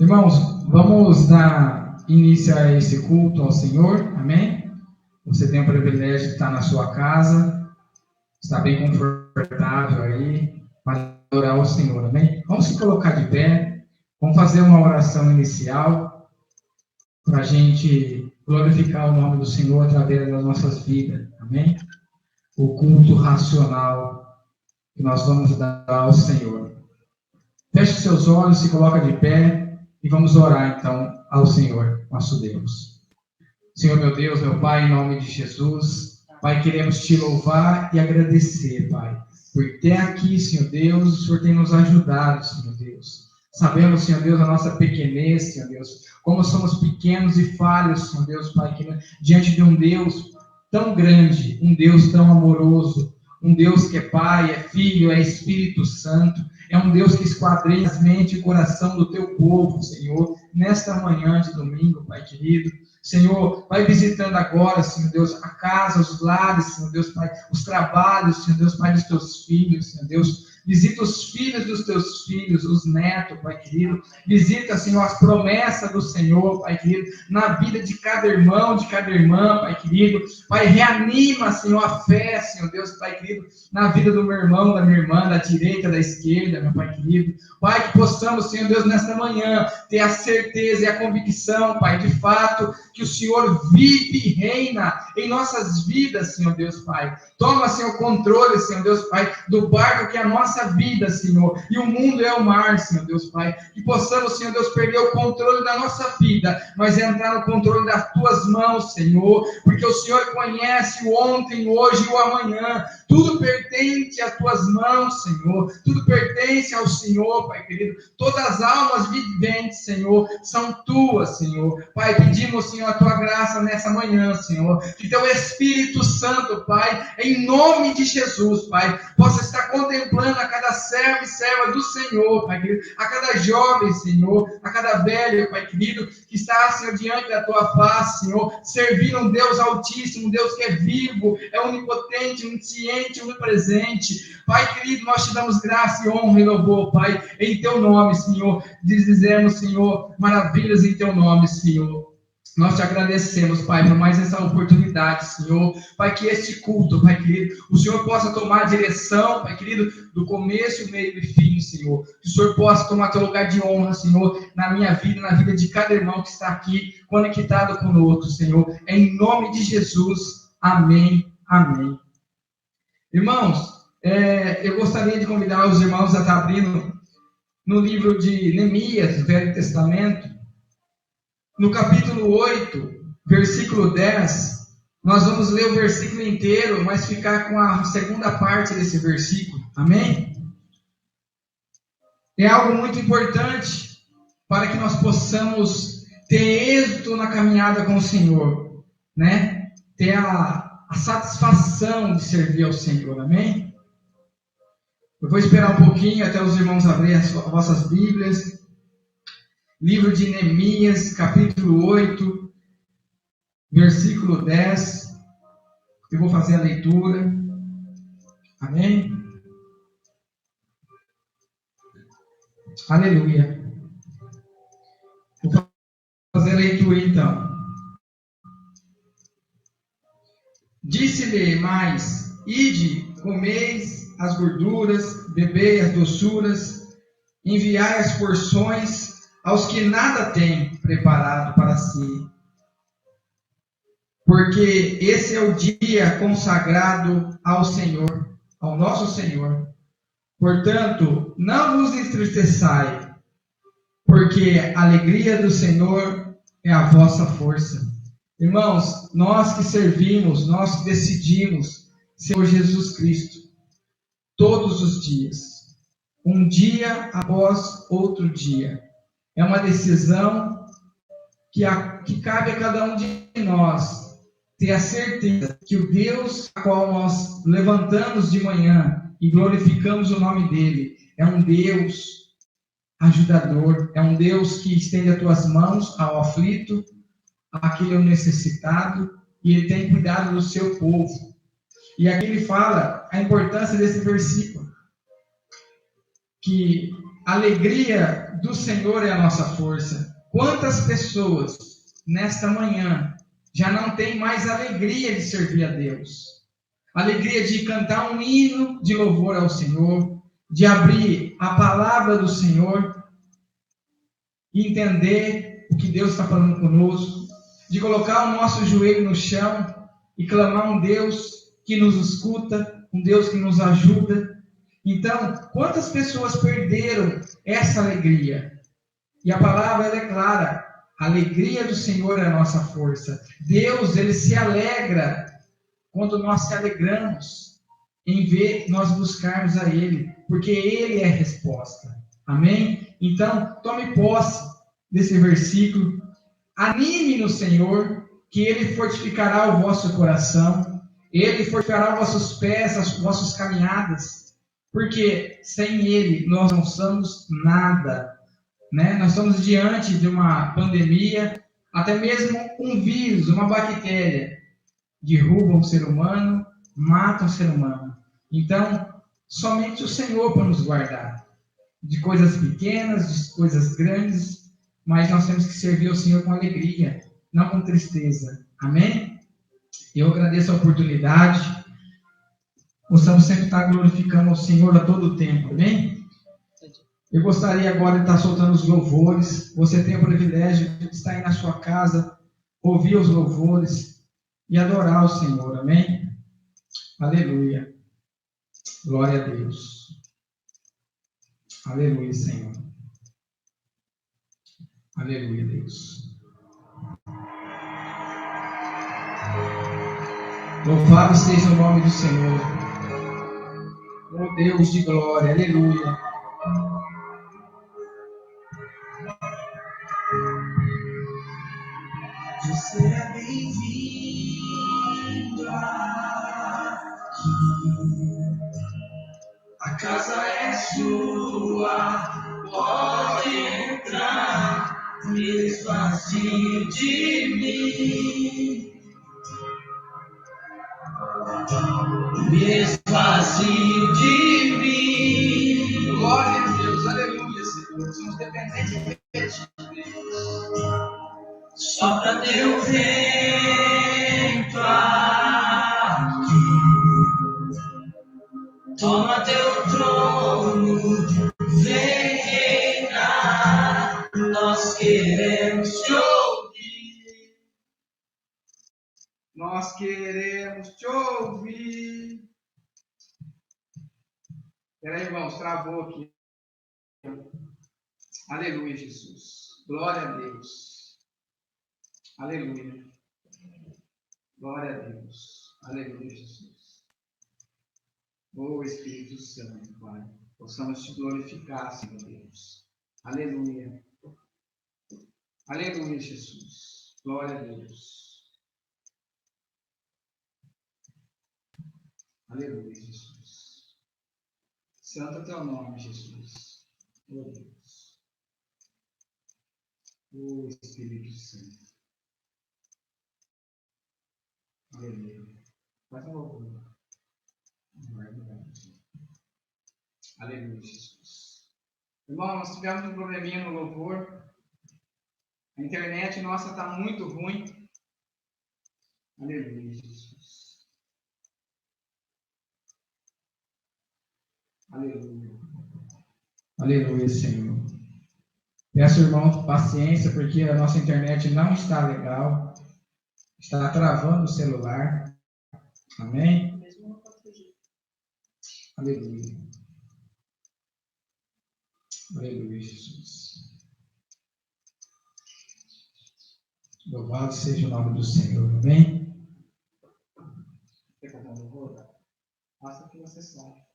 Irmãos, vamos dar início a esse culto ao Senhor, amém? Você tem o privilégio de estar na sua casa, está bem confortável aí, para adorar o Senhor, amém? Vamos se colocar de pé, vamos fazer uma oração inicial, para a gente glorificar o nome do Senhor através das nossas vidas, amém? O culto racional que nós vamos dar ao Senhor. Feche seus olhos, se coloca de pé, e vamos orar, então, ao Senhor, nosso Deus. Senhor, meu Deus, meu Pai, em nome de Jesus, Pai, queremos te louvar e agradecer, Pai, por até aqui, Senhor Deus, o Senhor tem nos ajudado, Senhor Deus. Sabemos, Senhor Deus, a nossa pequenez, Senhor Deus, como somos pequenos e falhos, Senhor Deus, Pai, que diante de um Deus tão grande, um Deus tão amoroso, um Deus que é Pai, é Filho, é Espírito Santo, é um Deus que esquadrinha as mentes e o coração do teu povo, Senhor, nesta manhã de domingo, Pai querido. Senhor, vai visitando agora, Senhor Deus, a casa, os lares, Senhor Deus, Pai, os trabalhos, Senhor Deus, Pai, dos teus filhos, Senhor Deus. Visita os filhos dos teus filhos, os netos, Pai querido. Visita, Senhor, as promessas do Senhor, Pai querido, na vida de cada irmão, de cada irmã, Pai querido. Pai, reanima, Senhor, a fé, Senhor Deus, Pai querido, na vida do meu irmão, da minha irmã, da direita, da esquerda, meu Pai querido. Pai, que possamos, Senhor Deus, nesta manhã, ter a certeza e a convicção, Pai, de fato, que o Senhor vive e reina em nossas vidas, Senhor Deus, Pai. Toma, Senhor, controle, Senhor Deus, Pai, do barco que é a nossa vida, Senhor. E o mundo é o mar, Senhor Deus, Pai. Que possamos, Senhor Deus, perder o controle da nossa vida, mas entrar no controle das tuas mãos, Senhor. Porque o Senhor conhece o ontem, o hoje e o amanhã. Tudo pertence às tuas mãos, Senhor. Tudo pertence ao Senhor, Pai querido. Todas as almas viventes, Senhor, são tuas, Senhor. Pai, pedimos, Senhor, a tua graça nessa manhã, Senhor. Que teu Espírito Santo, Pai, em nome de Jesus, Pai, possa estar contemplando a cada servo e serva do Senhor, Pai querido. A cada jovem, Senhor. A cada velho, Pai querido, que está, Senhor, diante da tua face, Senhor. Servindo um Deus altíssimo, um Deus que é vivo, é onipotente, onisciente, onipresente. Pai querido, nós te damos graça e honra e louvor, Pai, em teu nome, Senhor. Dizemos, Senhor, maravilhas em teu nome, Senhor. Nós te agradecemos, Pai, por mais essa oportunidade, Senhor. Pai, que este culto, Pai querido, o Senhor possa tomar a direção, Pai querido, do começo, meio e fim, Senhor. Que o Senhor possa tomar teu lugar de honra, Senhor, na minha vida, na vida de cada irmão que está aqui, conectado conosco, Senhor. Em nome de Jesus, amém, amém. Irmãos, eu gostaria de convidar os irmãos a estar abrindo no livro de Neemias, Velho Testamento, no capítulo 8, versículo 10, nós vamos ler o versículo inteiro, mas ficar com a segunda parte desse versículo, amém? É algo muito importante para que nós possamos ter êxito na caminhada com o Senhor, né? Ter a satisfação de servir ao Senhor, amém? Eu vou esperar um pouquinho até os irmãos abrirem as vossas Bíblias. Livro de Neemias, capítulo 8, versículo 10. Eu vou fazer a leitura. Amém? Aleluia. Vou fazer a leitura então. Disse-lhe mais: ide, comeis as gorduras, bebei as doçuras, enviai as porções aos que nada têm preparado para si. Porque esse é o dia consagrado ao Senhor, ao nosso Senhor. Portanto, não vos entristeçai, porque a alegria do Senhor é a vossa força. Irmãos, nós que servimos, nós que decidimos Senhor Jesus Cristo, todos os dias, um dia após outro dia, é uma decisão que cabe a cada um de nós ter a certeza que o Deus a qual nós levantamos de manhã e glorificamos o nome dele é um Deus ajudador, é um Deus que estende as tuas mãos ao aflito, àquele necessitado, e ele tem cuidado do seu povo. E aqui ele fala a importância desse versículo, que a alegria do Senhor é a nossa força. Quantas pessoas nesta manhã já não têm mais alegria de servir a Deus? Alegria de cantar um hino de louvor ao Senhor, de abrir a palavra do Senhor e entender o que Deus está falando conosco, de colocar o nosso joelho no chão e clamar um Deus que nos escuta, um Deus que nos ajuda. Então, quantas pessoas perderam essa alegria? E a palavra ela é clara: a alegria do Senhor é a nossa força. Deus, ele se alegra quando nós se alegramos em ver nós buscarmos a Ele, porque Ele é a resposta. Amém? Então, tome posse desse versículo, anime no Senhor, que Ele fortificará o vosso coração, Ele fortificará os vossos pés, as vossas caminhadas, porque sem Ele nós não somos nada, né? Nós estamos diante de uma pandemia, até mesmo um vírus, uma bactéria, derruba um ser humano, mata um ser humano. Então, somente o Senhor para nos guardar de coisas pequenas, de coisas grandes, mas nós temos que servir ao Senhor com alegria, não com tristeza. Amém? Eu agradeço a oportunidade. Possamos sempre estar glorificando ao Senhor a todo tempo. Amém? Eu gostaria agora de estar soltando os louvores. Você tem o privilégio de estar aí na sua casa, ouvir os louvores e adorar o Senhor, amém? Aleluia. Glória a Deus. Aleluia, Senhor. Aleluia, Deus. Louvado seja o nome do Senhor. Oh Deus de glória, aleluia. Você é bem-vindo aqui. A casa é sua, pode entrar, me esvazie de mim. Me esvazie de mim. Glória a Deus, aleluia, Senhor. Somos dependentes de Deus. Sopra teu vento aqui. Toma teu trono, vem reinar. Nós queremos te ouvir. Nós queremos te ouvir. Peraí, irmãos, travou aqui. Aleluia, Jesus. Glória a Deus. Aleluia. Glória a Deus. Aleluia, Jesus. Ô Espírito Santo, Pai, possamos te glorificar, Senhor Deus. Aleluia. Aleluia, Jesus. Glória a Deus. Aleluia, Jesus. Santo é teu nome, Jesus. Ô Deus. Ô Espírito Santo. Aleluia. Faz um louvor. Aleluia, Jesus. Irmão, nós tivemos um probleminha no louvor. A internet nossa está muito ruim. Aleluia, Jesus. Aleluia. Aleluia, Senhor. Peço, irmão, paciência, porque a nossa internet não está legal. Está travando o celular. Amém? Aleluia. Aleluia, Jesus. Louvado seja o nome do Senhor. Amém? Quer cantar um louvor? Faça o que você sabe.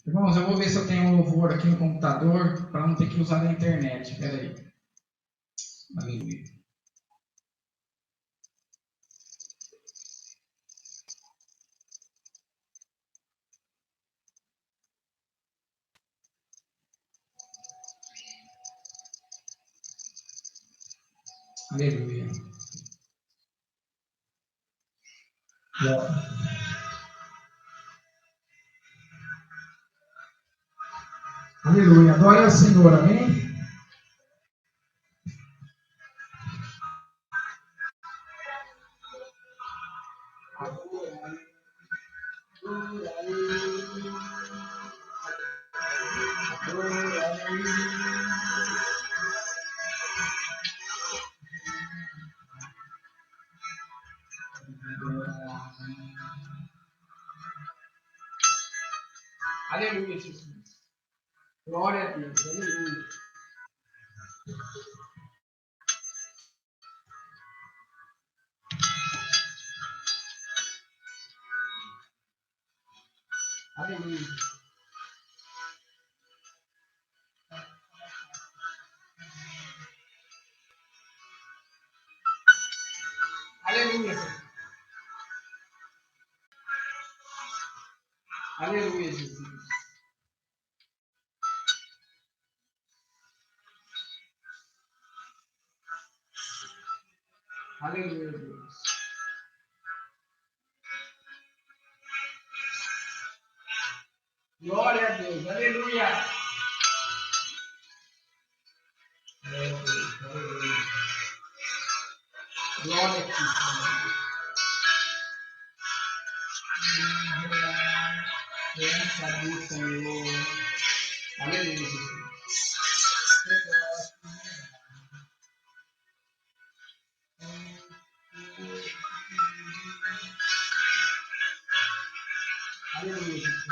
Irmãos, eu vou ver se eu tenho um louvor aqui no computador para não ter que usar a internet. Espera aí. Aleluia. Aleluia. Glória. Aleluia. Adore ao Senhor, amém? Aleluia, Jesus. Glória a Deus. Aleluia. Aleluia. Aleluia. Aleluia, Jesus. Aleluia, Deus. Glória a Deus. Aleluia. Glória a Deus. Aleluia. Glória a Ti, Senhor. Graças do Senhor. Aleluia, Jesus. Aleluia, Jesus.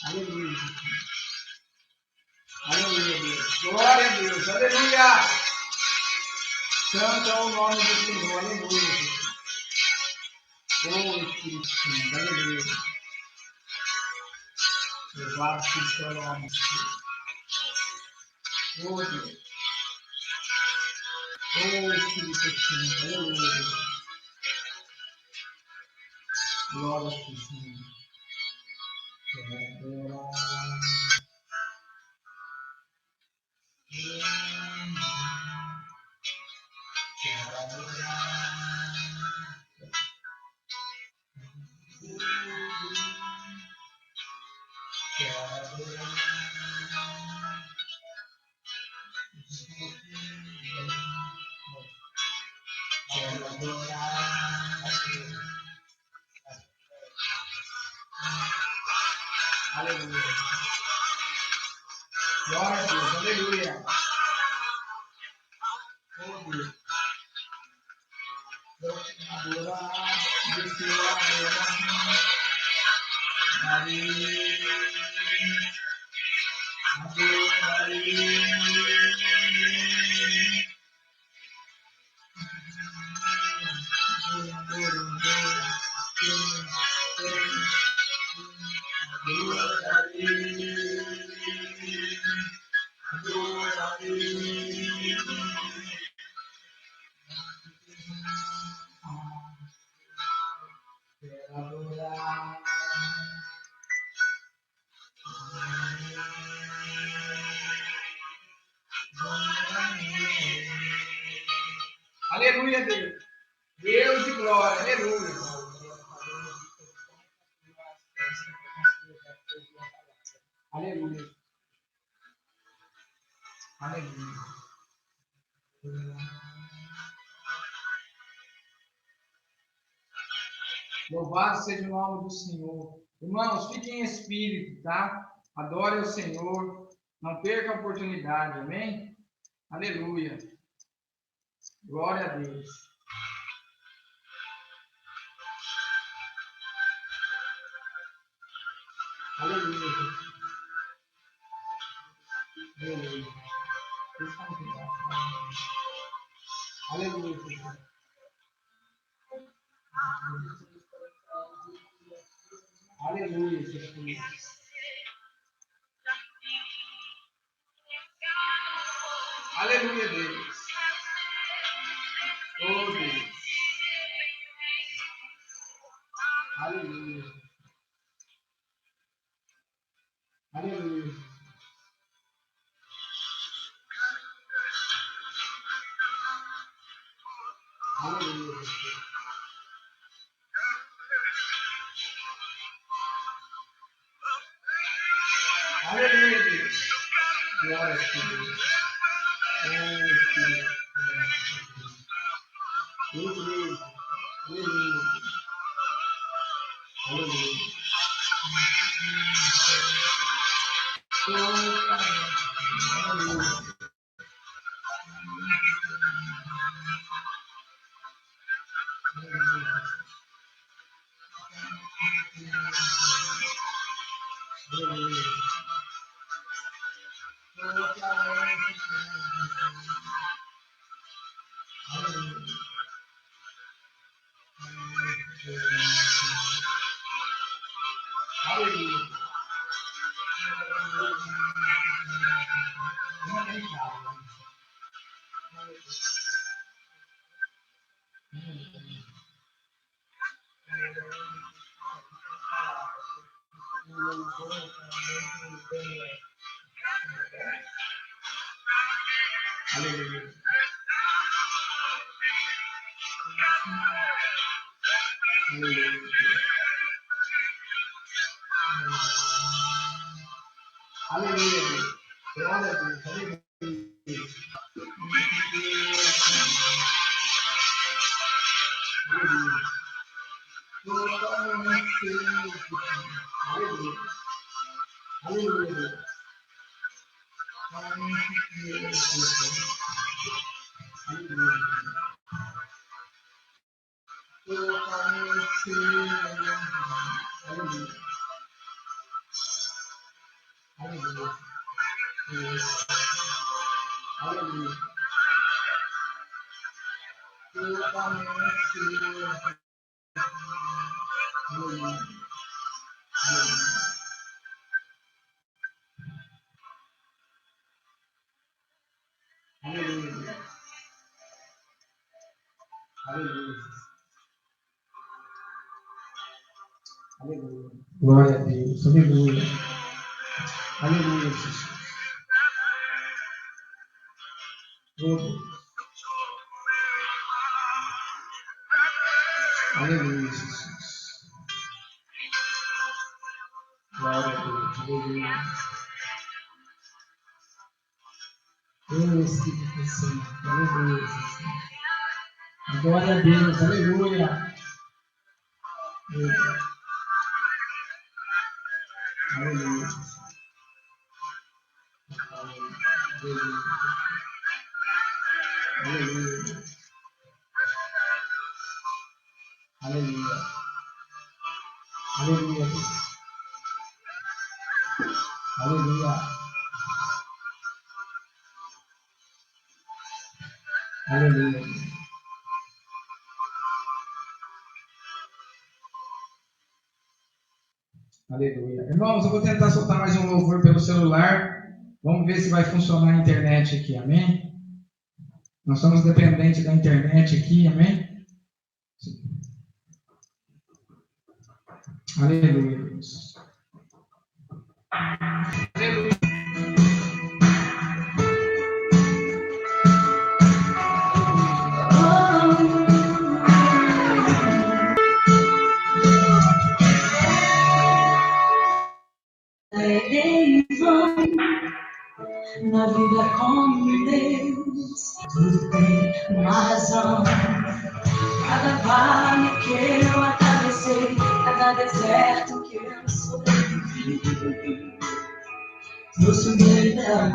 Aleluia. Aleluia, Deus. Glória a Deus. Aleluia. Santo é o nome do Senhor. Aleluia. Oh, Espírito Santo. Aleluia. Louvado seja o seu nome. Oh, Deus. Oh, Espírito Santo. Aleluia. Glória a Deus, Senhor. Aleluia. Glória a Deus. Aleluia. Oh, Deus. Adorar, descer adorar. Maria. Aleluia, Deus. Deus de glória. Aleluia. Aleluia. Aleluia. Louvado seja o nome do Senhor. Irmãos, fiquem em espírito, tá? Adore o Senhor. Não perca a oportunidade, amém? Aleluia. Glória a Deus. Aleluia. Aleluia. Aleluia, Jesus. Aleluia, Deus. Oh, Deus. Aleluia. Aleluia. Aleluia. Aleluia, Deus. Glória a Deus. Oh, Deus. Aleluia. Aleluia. Aleluia. Glória a Deus. Aleluia. Aleluia, Jesus. Aleluia, Jesus. Glória a Deus. Aleluia. Espírito Santo. Aleluia, Jesus. Glória a Deus. Aleluia. Aleluia. Aleluia. Aleluia. Aleluia. Aleluia. Aleluia. Aleluia. Irmãos, eu vou tentar soltar mais um louvor pelo celular. Vamos ver se vai funcionar a internet aqui, amém? Nós somos dependentes da internet aqui, amém? Aleluia, Deus. Aleluia. Na vida com Deus, tudo tem uma razão. Cada vale que eu atravessei, cada deserto que eu sobrevivi, trouxe medo a mim.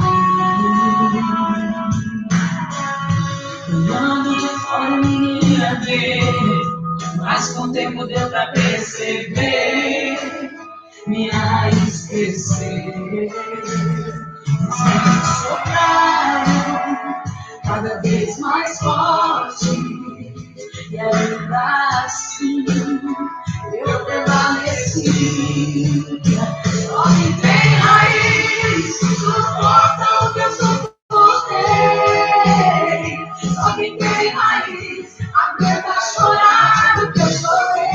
Olhando de fora ninguém ia ver, mas com o tempo deu pra perceber minha raiz crescer. sopraram cada vez mais forte, e ainda assim eu permaneci. Só quem tem raiz suporta o que eu suportei. Só quem tem raiz aguenta chorar o que eu chorei.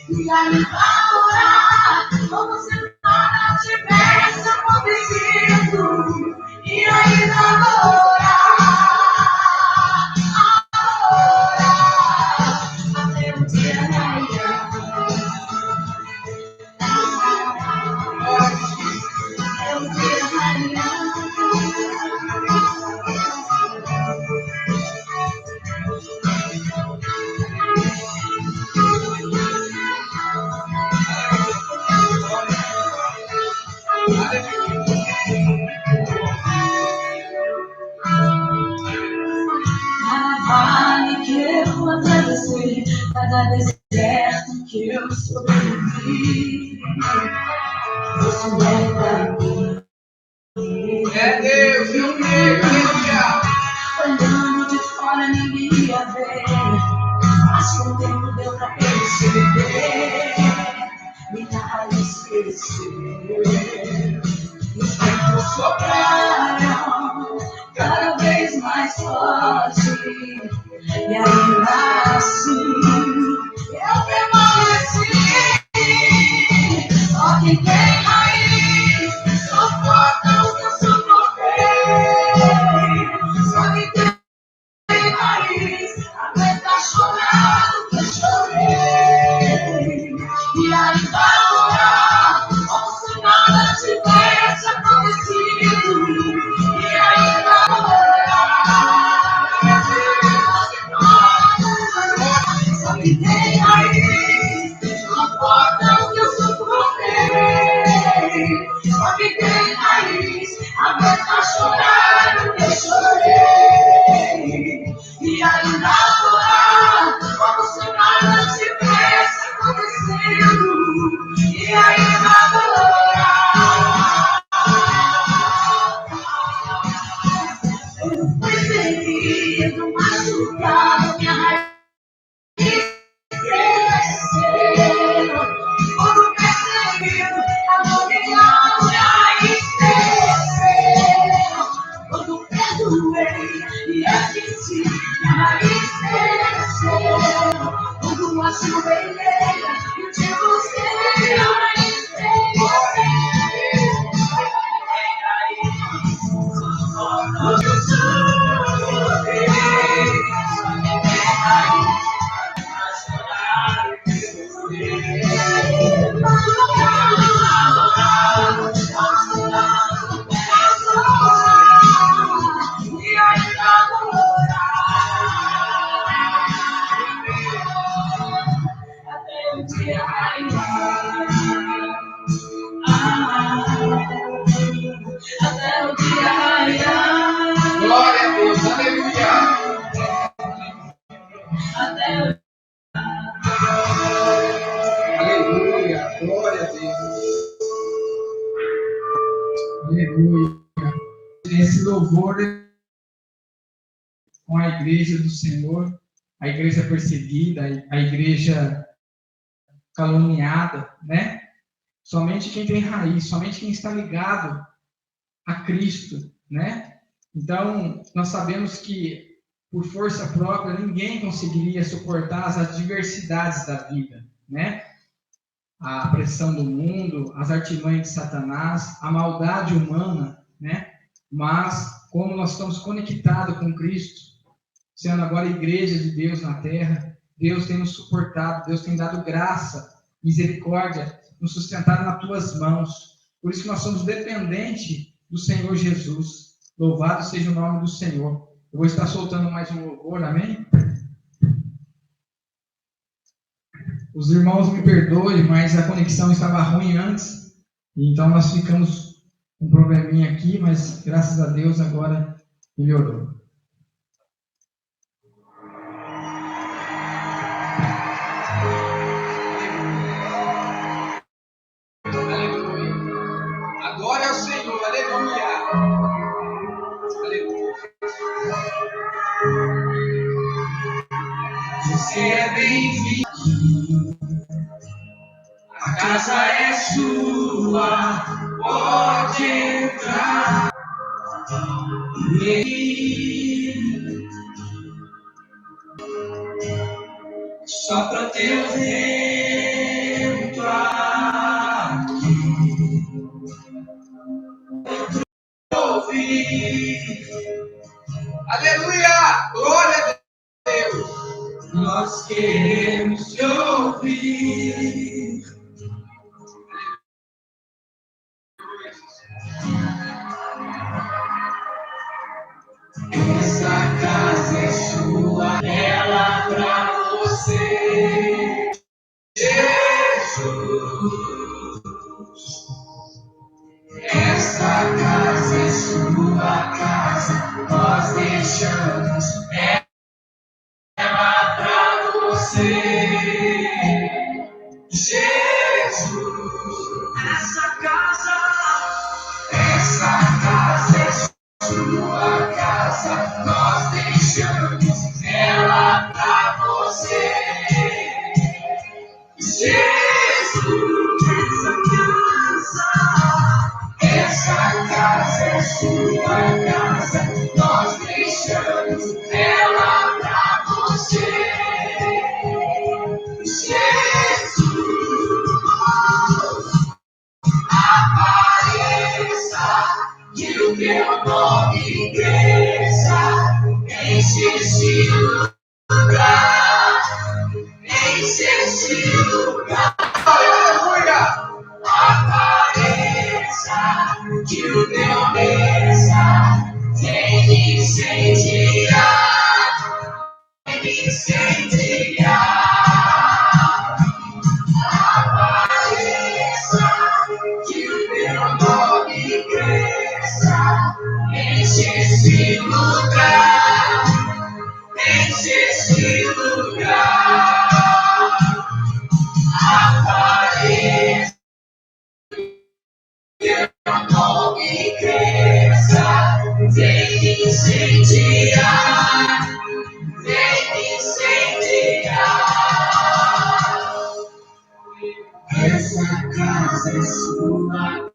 E ainda orar como se nada tivesse acontecido. E ainda orar até o dia raiar. Até o dia raiar. Vale que eu atravessei, cada deserto que eu sobrevivi, você é pra mim. É Deus, eu creio, aleluia. Olhando de fora ninguém ia ver, mas com o tempo deu pra perceber, minha raiz cresceu. E os ventos sopraram cada vez mais forte, e ainda assim eu permaneci. Só quem tem raiz suporta o que eu suportei. Só quem tem raiz aguenta chorar o que eu chorei. E ainda orar como se nada tivesse acontecido. E ainda orar só que tem raiz suporta o que eu suportei. Só que tem raiz aguenta chorar o que eu chorei. E ainda orar como se nada tivesse acontecido. E ainda orar. Eu fui ferido, machucado, minha raiz cresceu. Quando perseguido, agoniado, minha raiz cresceu. Quando perdoei e admiti, minha raiz cresceu. Quando ajoelhei e te busquei, minha raiz cresceu. Até o dia raiar. Glória a Deus, aleluia. Até o Aleluia, glória a Deus. Aleluia. Esse louvor com a igreja do Senhor, a igreja perseguida, a igreja caluniada, né? Somente quem tem raiz, somente quem está ligado a Cristo, né? Então, nós sabemos que por força própria ninguém conseguiria suportar as adversidades da vida, né? A pressão do mundo, as artimanhas de Satanás, a maldade humana, né? Mas como nós estamos conectados com Cristo, sendo agora a igreja de Deus na terra, Deus tem nos suportado, Deus tem dado graça, misericórdia, nos sustentado nas tuas mãos. Por isso que nós somos dependentes do Senhor Jesus. Louvado seja o nome do Senhor. Eu vou estar soltando mais um louvor, amém? Os irmãos me perdoem, mas a conexão estava ruim antes, então nós ficamos com um probleminha aqui, mas graças a Deus agora melhorou. Aleluia. Glória ao Senhor. casa é sua, pode entrar. Sopra teu vento aqui, ouvir. Aleluia! Glória a Deus! Nós queremos te ouvir. Essa casa é sua, ela pra você, Jesus. Essa casa é sua casa, nós deixamos ela pra você, Jesus. Essa casa é sua casa, nós deixamos ela pra você, Jesus. Essa casa é sua casa, nós deixamos ela pra você, Jesus. Apareça, que o teu nome cresça, enche esse lugar, enche esse lugar. Aleluia! Apareça, que o teu cresça, vem me incendiar, vem me incendiar. Apareça, que o teu nome cresça, enche esse lugar, enche esse lugar. Apareça, que o teu nome cresça, vem me incendiar, vem me incendiar. Essa casa é sua.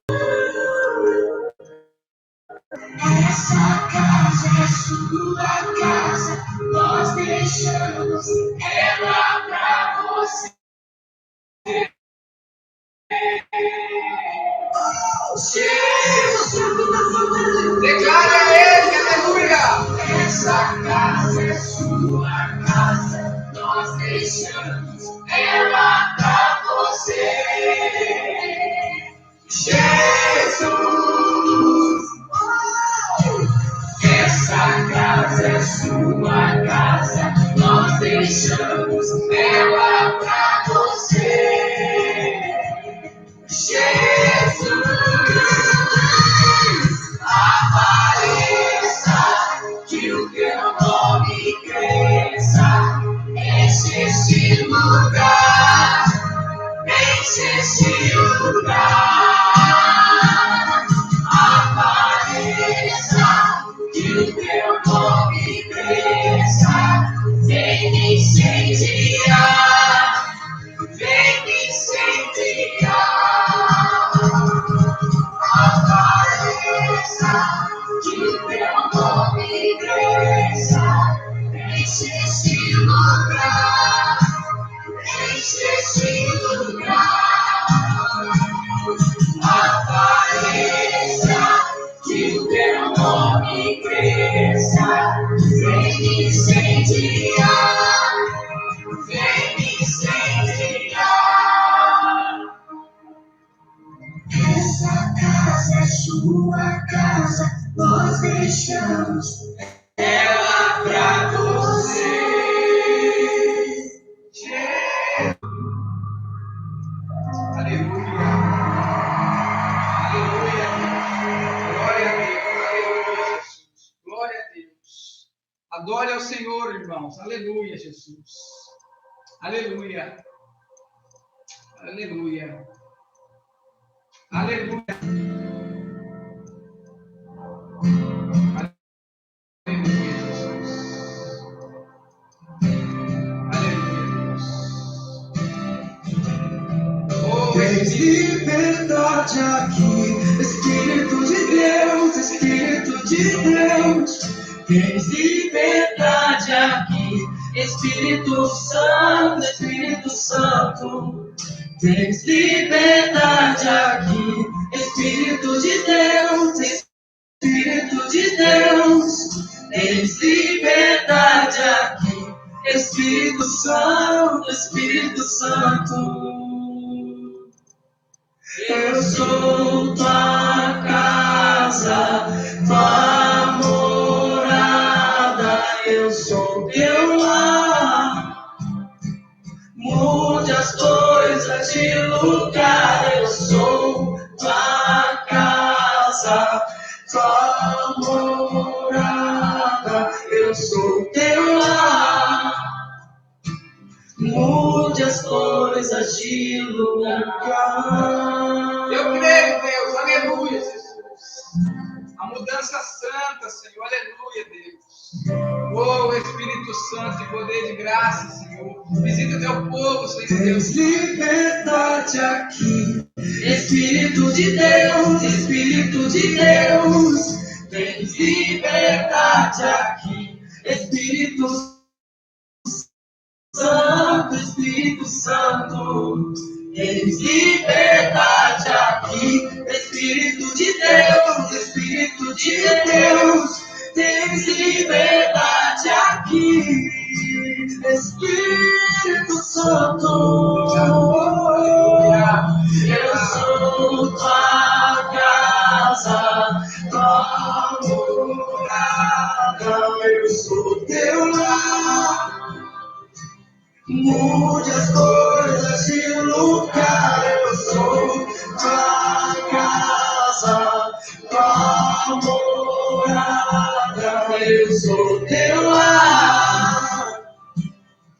Essa casa é sua casa, nós deixamos ela pra você. Jesus, declara a ele, aleluia. Essa casa é sua casa, nós deixamos ela pra você, Jesus. Essa casa é sua casa, nós deixamos ela pra você, Jesus. Apareça, que o teu nome cresça, enche esse lugar, enche esse lugar. Apareça, que o teu nome cresça, vem me incendiar, vem me incendiar. Apareça, que o teu nome cresça, enche esse lugar, enche esse lugar. Apareça, que o teu nome cresça, vem me incendiar, vem me incendiar. Essa casa é sua casa, nós deixamos ela pra você. Aleluia. Aleluia. Glória a Deus. Aleluia, Jesus. Glória a Deus. Adore ao Senhor, irmãos. Aleluia, Jesus. Aleluia. Aleluia. Aleluia. Aleluia, Jesus. Aleluia, Deus. Oh, Espírito liberdade aqui, Espírito de Deus, Espírito de Deus. Tens liberdade aqui, Espírito Santo, Espírito Santo. Tens liberdade aqui, Espírito de Deus, Espírito de Deus. Tens liberdade aqui, Espírito Santo, Espírito Santo. Eu sou tua casa, tua morada, eu sou teu lar. Mude as coisas de lugar, eu sou tua casa, tua morada, eu sou teu lar. Mude as coisas de lugar. Eu creio, Deus, aleluia, Jesus. A mudança santa, Senhor, aleluia, Deus. Oh, Espírito Santo, de poder de graça, Senhor. Visita teu povo, Senhor Deus. Tens liberdade aqui, Espírito de Deus, Espírito de Deus. Tens liberdade aqui, Espírito Santo, Espírito Santo. Tens liberdade aqui, Espírito de Deus, Espírito de Deus. Tens liberdade aqui, Espírito Santo. Eu sou tua casa, tua morada, eu sou teu lar. Mude as coisas de lugar, eu sou tua casa, tua morada, eu sou teu lar.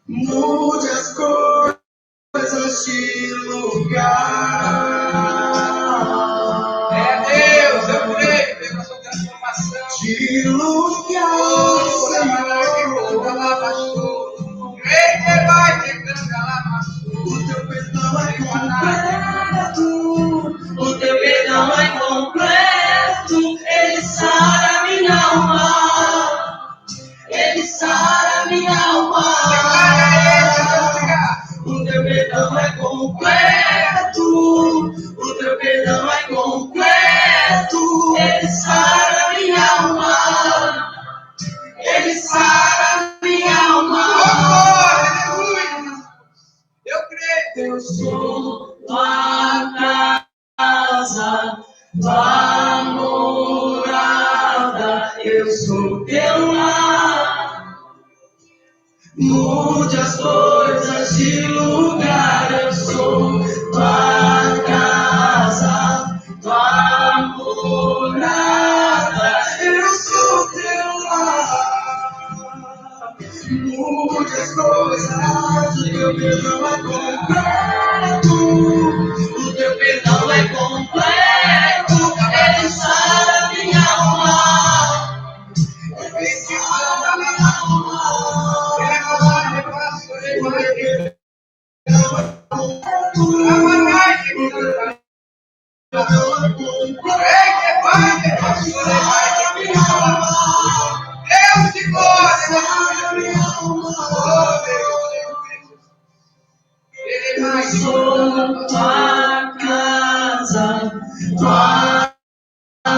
Mude as coisas de lugar. É Deus, eu creio, Deus, na sua transformação. De lugar, Senhor. O teu perdão é completo, o teu perdão é completo. Ele sara minha alma, ele sara minha alma. O teu perdão é completo, o teu perdão é completo. Ele sara minha alma, ele sara minha alma. Eu sou tua casa, tua morada, eu sou teu lar. Mude as coisas de lugar, eu sou tua casa, tua morada, eu sou teu lar. Mude as coisas, o teu perdão é completo, o teu perdão é completo, ele sara minha alma, ele sara minha alma, ele Deus de glória, eu sou tua casa, tua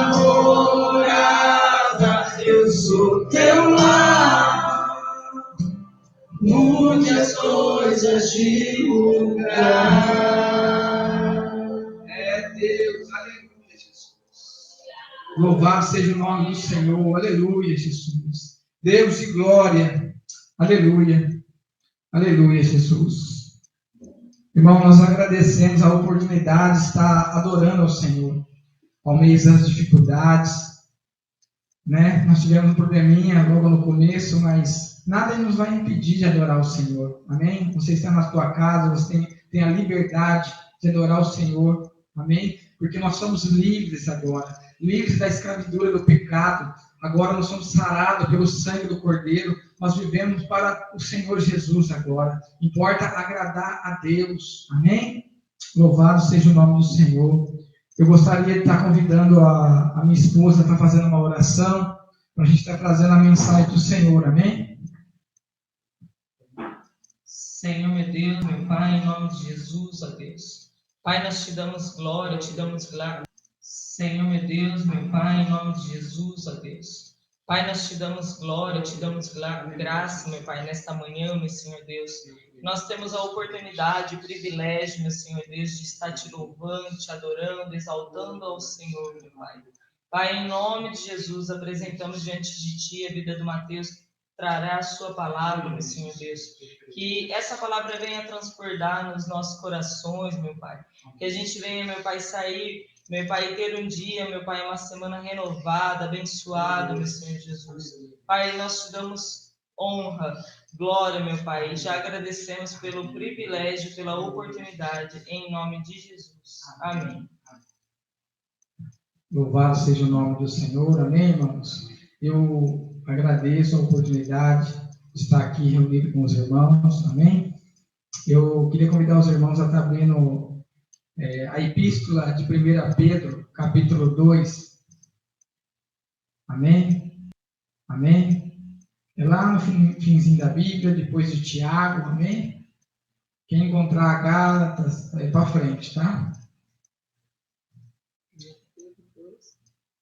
morada, eu sou teu lar. Mude as coisas de lugar. É Deus, aleluia, Jesus. Louvado seja o nome do Senhor, aleluia, Jesus. Deus de glória, aleluia, aleluia, Jesus. Irmão, nós agradecemos a oportunidade de estar adorando ao Senhor, ao meio das dificuldades, né? Nós tivemos um probleminha logo no começo, mas nada nos vai impedir de adorar o Senhor, amém? Você está na sua casa, você tem a liberdade de adorar o Senhor, amém? Porque nós somos livres agora, livres da escravidura do pecado. Agora nós somos sarados pelo sangue do Cordeiro. Nós vivemos para o Senhor Jesus agora. Importa agradar a Deus. Amém? Louvado seja o nome do Senhor. Eu gostaria de estar convidando a minha esposa a estar fazendo uma oração, para a gente estar trazendo a mensagem do Senhor, amém? Senhor, meu Deus, meu Pai, em nome de Jesus, ó Deus. Pai, nós te damos glória, te damos glória. Senhor, meu Deus, meu Pai, em nome de Jesus, ó Deus. Pai, nós te damos glória, te damos graça, meu Pai, nesta manhã, meu Senhor Deus. Nós temos a oportunidade, o privilégio, meu Senhor Deus, de estar te louvando, te adorando, exaltando ao Senhor, meu Pai. Pai, em nome de Jesus, apresentamos diante de Ti a vida do Mateus, que trará a Sua palavra, meu Senhor Deus. Que essa palavra venha transbordar nos nossos corações, meu Pai. Que a gente venha, meu Pai, sair, meu Pai, ter um dia, meu Pai, uma semana renovada, abençoada, meu Senhor Jesus. Pai, nós te damos honra, glória, meu Pai, e já agradecemos pelo privilégio, pela oportunidade, em nome de Jesus. Amém. Louvado seja o nome do Senhor, amém, irmãos? Eu agradeço a oportunidade de estar aqui reunido com os irmãos, amém? Eu queria convidar os irmãos a estar abrindo a epístola de 1 Pedro, capítulo 2, amém? Amém? É lá no finzinho da Bíblia, depois de Tiago, amém? Quem encontrar Gálatas, é para frente, tá?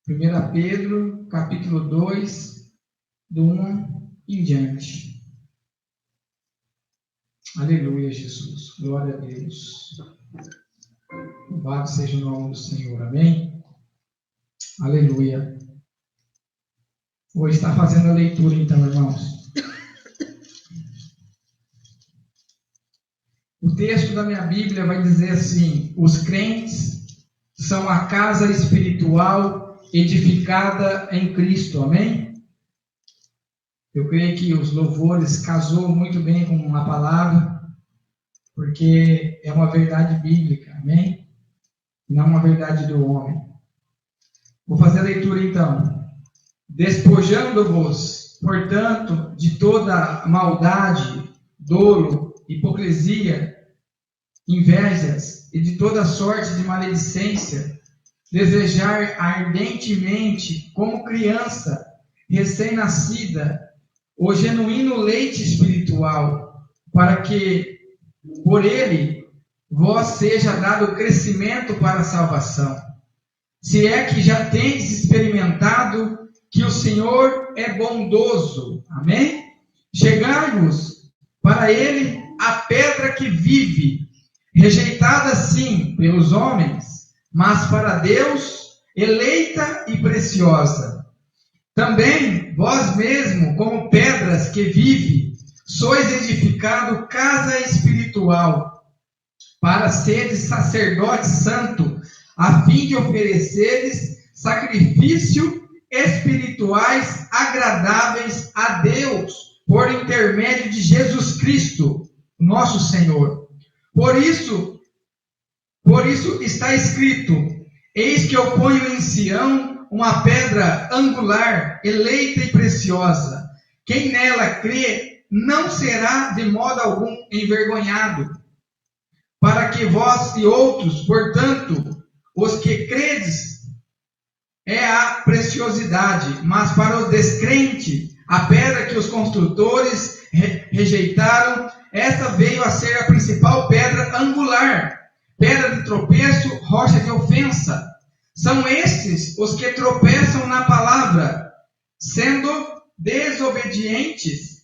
1 Pedro, capítulo 2, do 1 em diante. Aleluia, Jesus. Glória a Deus. Louvado seja o nome do Senhor, amém? Aleluia. Vou estar fazendo a leitura então, irmãos. O texto da minha Bíblia vai dizer assim: os crentes são a casa espiritual edificada em Cristo, amém? Eu creio que os louvores casou muito bem com a palavra, porque é uma verdade bíblica, amém? Não uma verdade do homem. Vou fazer a leitura então. Despojando-vos, portanto, de toda maldade, dolo, hipocrisia, invejas e de toda sorte de maledicência, desejar ardentemente, como criança recém-nascida, o genuíno leite espiritual, para que, por ele, vós seja dado crescimento para a salvação. Se é que já tendes experimentado que o Senhor é bondoso, amém? Chegai-vos para ele a pedra que vive, rejeitada sim pelos homens, mas para Deus, eleita e preciosa. Também vós mesmo, como pedras que vive, sois edificado casa espiritual, para seres sacerdote santo, a fim de ofereceres sacrifício espirituais agradáveis a Deus, por intermédio de Jesus Cristo, nosso Senhor. Por isso está escrito: eis que eu ponho em Sião uma pedra angular, eleita e preciosa. Quem nela crê não será de modo algum envergonhado. Para que vós e outros, portanto, os que credes, é a preciosidade, mas para os descrentes, a pedra que os construtores rejeitaram, essa veio a ser a principal pedra angular, pedra de tropeço, rocha de ofensa. São estes os que tropeçam na palavra, sendo desobedientes,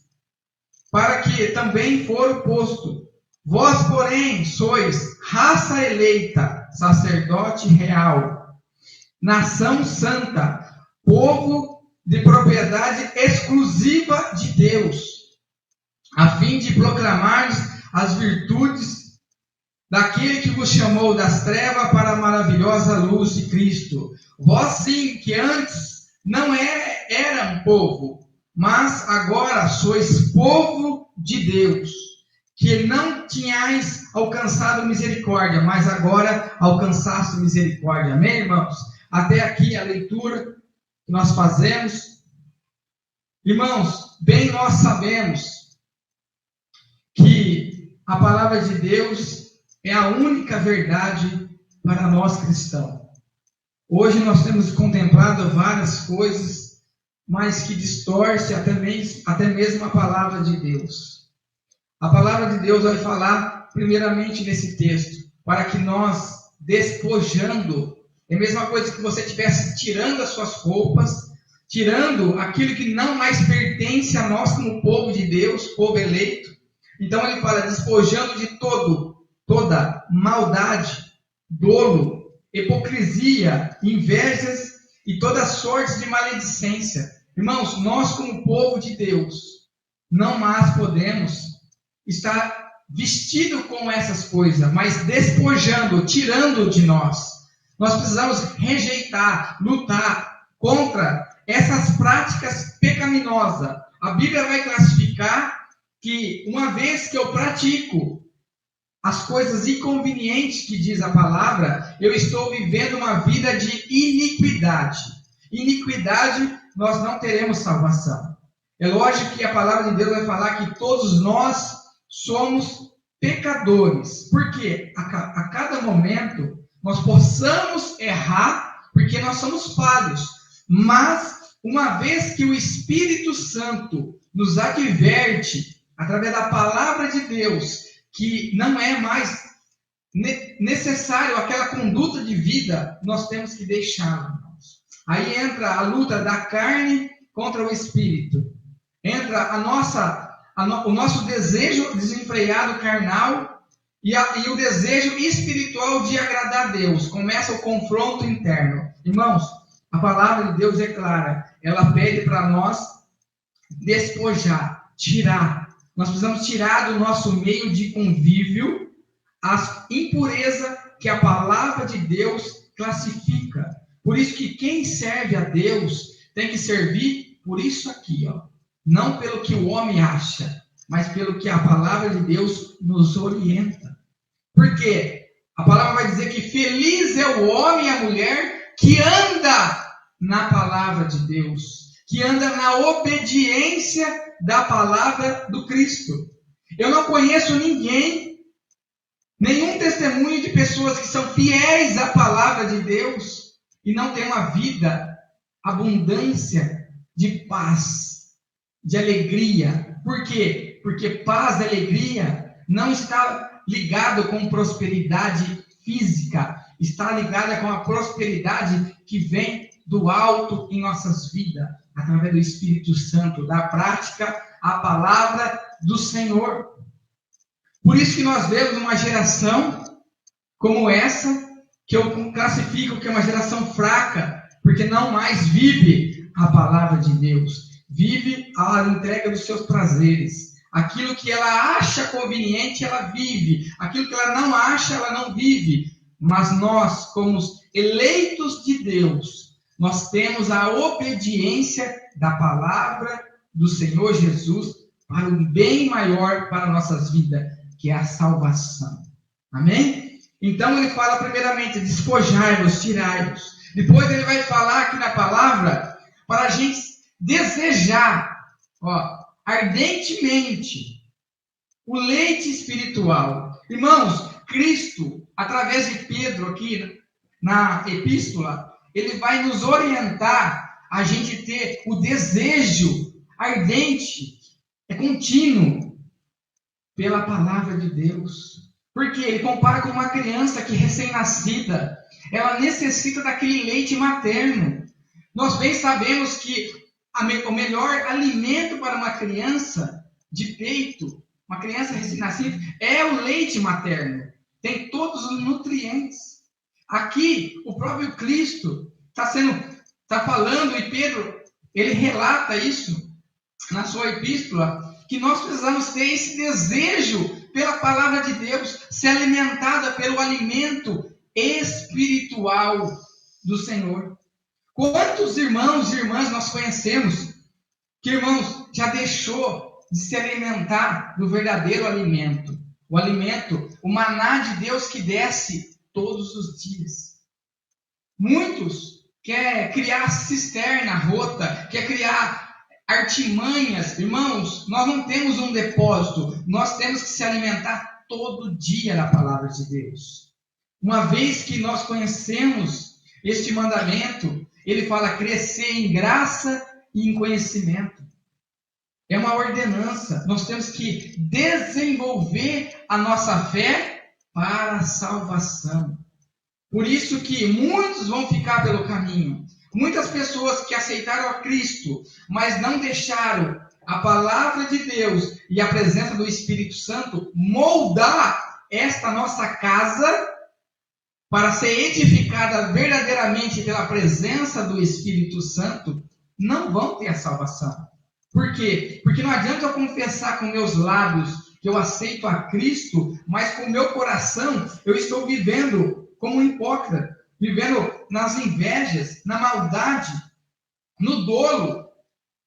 para que também for posto. Vós, porém, sois raça eleita, sacerdote real, nação santa, povo de propriedade exclusiva de Deus, a fim de proclamar as virtudes daquele que vos chamou das trevas para a maravilhosa luz de Cristo. Vós sim, que antes não eram povo, mas agora sois povo de Deus, que não tinhais alcançado misericórdia, mas agora alcançaste misericórdia. Amém, irmãos? Até aqui a leitura que nós fazemos. Irmãos, bem nós sabemos que a palavra de Deus é a única verdade para nós cristãos. Hoje nós temos contemplado várias coisas, mas que distorce até mesmo a palavra de Deus. A palavra de Deus vai falar, primeiramente nesse texto, para que nós, despojando, é a mesma coisa que você estivesse tirando as suas roupas, tirando aquilo que não mais pertence a nós como povo de Deus, povo eleito. Então ele fala, despojando de toda maldade, dolo, hipocrisia, invejas e toda sorte de maledicência. Irmãos, nós como povo de Deus, não mais podemos estar vestido com essas coisas, mas despojando, tirando de nós. Nós precisamos rejeitar, lutar contra essas práticas pecaminosas. A Bíblia vai classificar que uma vez que eu pratico as coisas inconvenientes que diz a palavra, eu estou vivendo uma vida de iniquidade. Iniquidade, nós não teremos salvação. É lógico que a palavra de Deus vai falar que todos nós somos pecadores. Porque a cada momento nós possamos errar, porque nós somos falhos. Mas, uma vez que o Espírito Santo nos adverte, através da palavra de Deus, que não é mais necessário aquela conduta de vida, nós temos que deixá-la. Aí entra a luta da carne contra o Espírito. Entra o nosso desejo desenfreado carnal e o desejo espiritual de agradar a Deus. Começa o confronto interno. Irmãos, a palavra de Deus é clara. Ela pede para nós despojar, tirar. Nós precisamos tirar do nosso meio de convívio as impurezas que a palavra de Deus classifica. Por isso que quem serve a Deus tem que servir por isso aqui, ó. Não pelo que o homem acha, mas pelo que a palavra de Deus nos orienta. Porque a palavra vai dizer que feliz é o homem e a mulher que anda na palavra de Deus, que anda na obediência da palavra do Cristo. Eu não conheço nenhum testemunho de pessoas que são fiéis à palavra de Deus e não têm uma vida, abundância de paz, de alegria. Por quê? Porque paz e alegria não está ligado com prosperidade física, está ligada com a prosperidade que vem do alto em nossas vidas, através do Espírito Santo, da prática, a palavra do Senhor. Por isso que nós vemos uma geração como essa, que eu classifico que é uma geração fraca, porque não mais vive a palavra de Deus, vive a entrega dos seus prazeres. Aquilo que ela acha conveniente, ela vive. Aquilo que ela não acha, ela não vive. Mas nós, como eleitos de Deus, nós temos a obediência da palavra do Senhor Jesus para um bem maior para nossas vidas, que é a salvação. Amém? Então ele fala primeiramente, despojai-vos, tirai-vos. Depois ele vai falar aqui na palavra para a gente desejar, ardentemente, o leite espiritual. Irmãos, Cristo, através de Pedro aqui na epístola, ele vai nos orientar a gente ter o desejo ardente, contínuo, pela palavra de Deus. Porque ele compara com uma criança que recém-nascida, ela necessita daquele leite materno. Nós bem sabemos que o melhor alimento para uma criança de peito, uma criança recém-nascida, é o leite materno. Tem todos os nutrientes. Aqui, o próprio Cristo está falando, e Pedro, ele relata isso na sua epístola, que nós precisamos ter esse desejo pela palavra de Deus, ser alimentada pelo alimento espiritual do Senhor. Quantos irmãos e irmãs nós conhecemos que, irmãos, já deixou de se alimentar do verdadeiro alimento? O alimento, o maná de Deus que desce todos os dias. Muitos querem criar cisterna rota, quer criar artimanhas. Irmãos, nós não temos um depósito, nós temos que se alimentar todo dia da palavra de Deus. Uma vez que nós conhecemos Este mandamento, ele fala crescer em graça e em conhecimento. É uma ordenança. Nós temos que desenvolver a nossa fé para a salvação. Por isso que muitos vão ficar pelo caminho. Muitas pessoas que aceitaram a Cristo, mas não deixaram a palavra de Deus e a presença do Espírito Santo moldar esta nossa casa para ser edificada verdadeiramente pela presença do Espírito Santo, não vão ter a salvação. Por quê? Porque não adianta eu confessar com meus lábios que eu aceito a Cristo, mas com o meu coração eu estou vivendo como um hipócrita, vivendo nas invejas, na maldade, no dolo,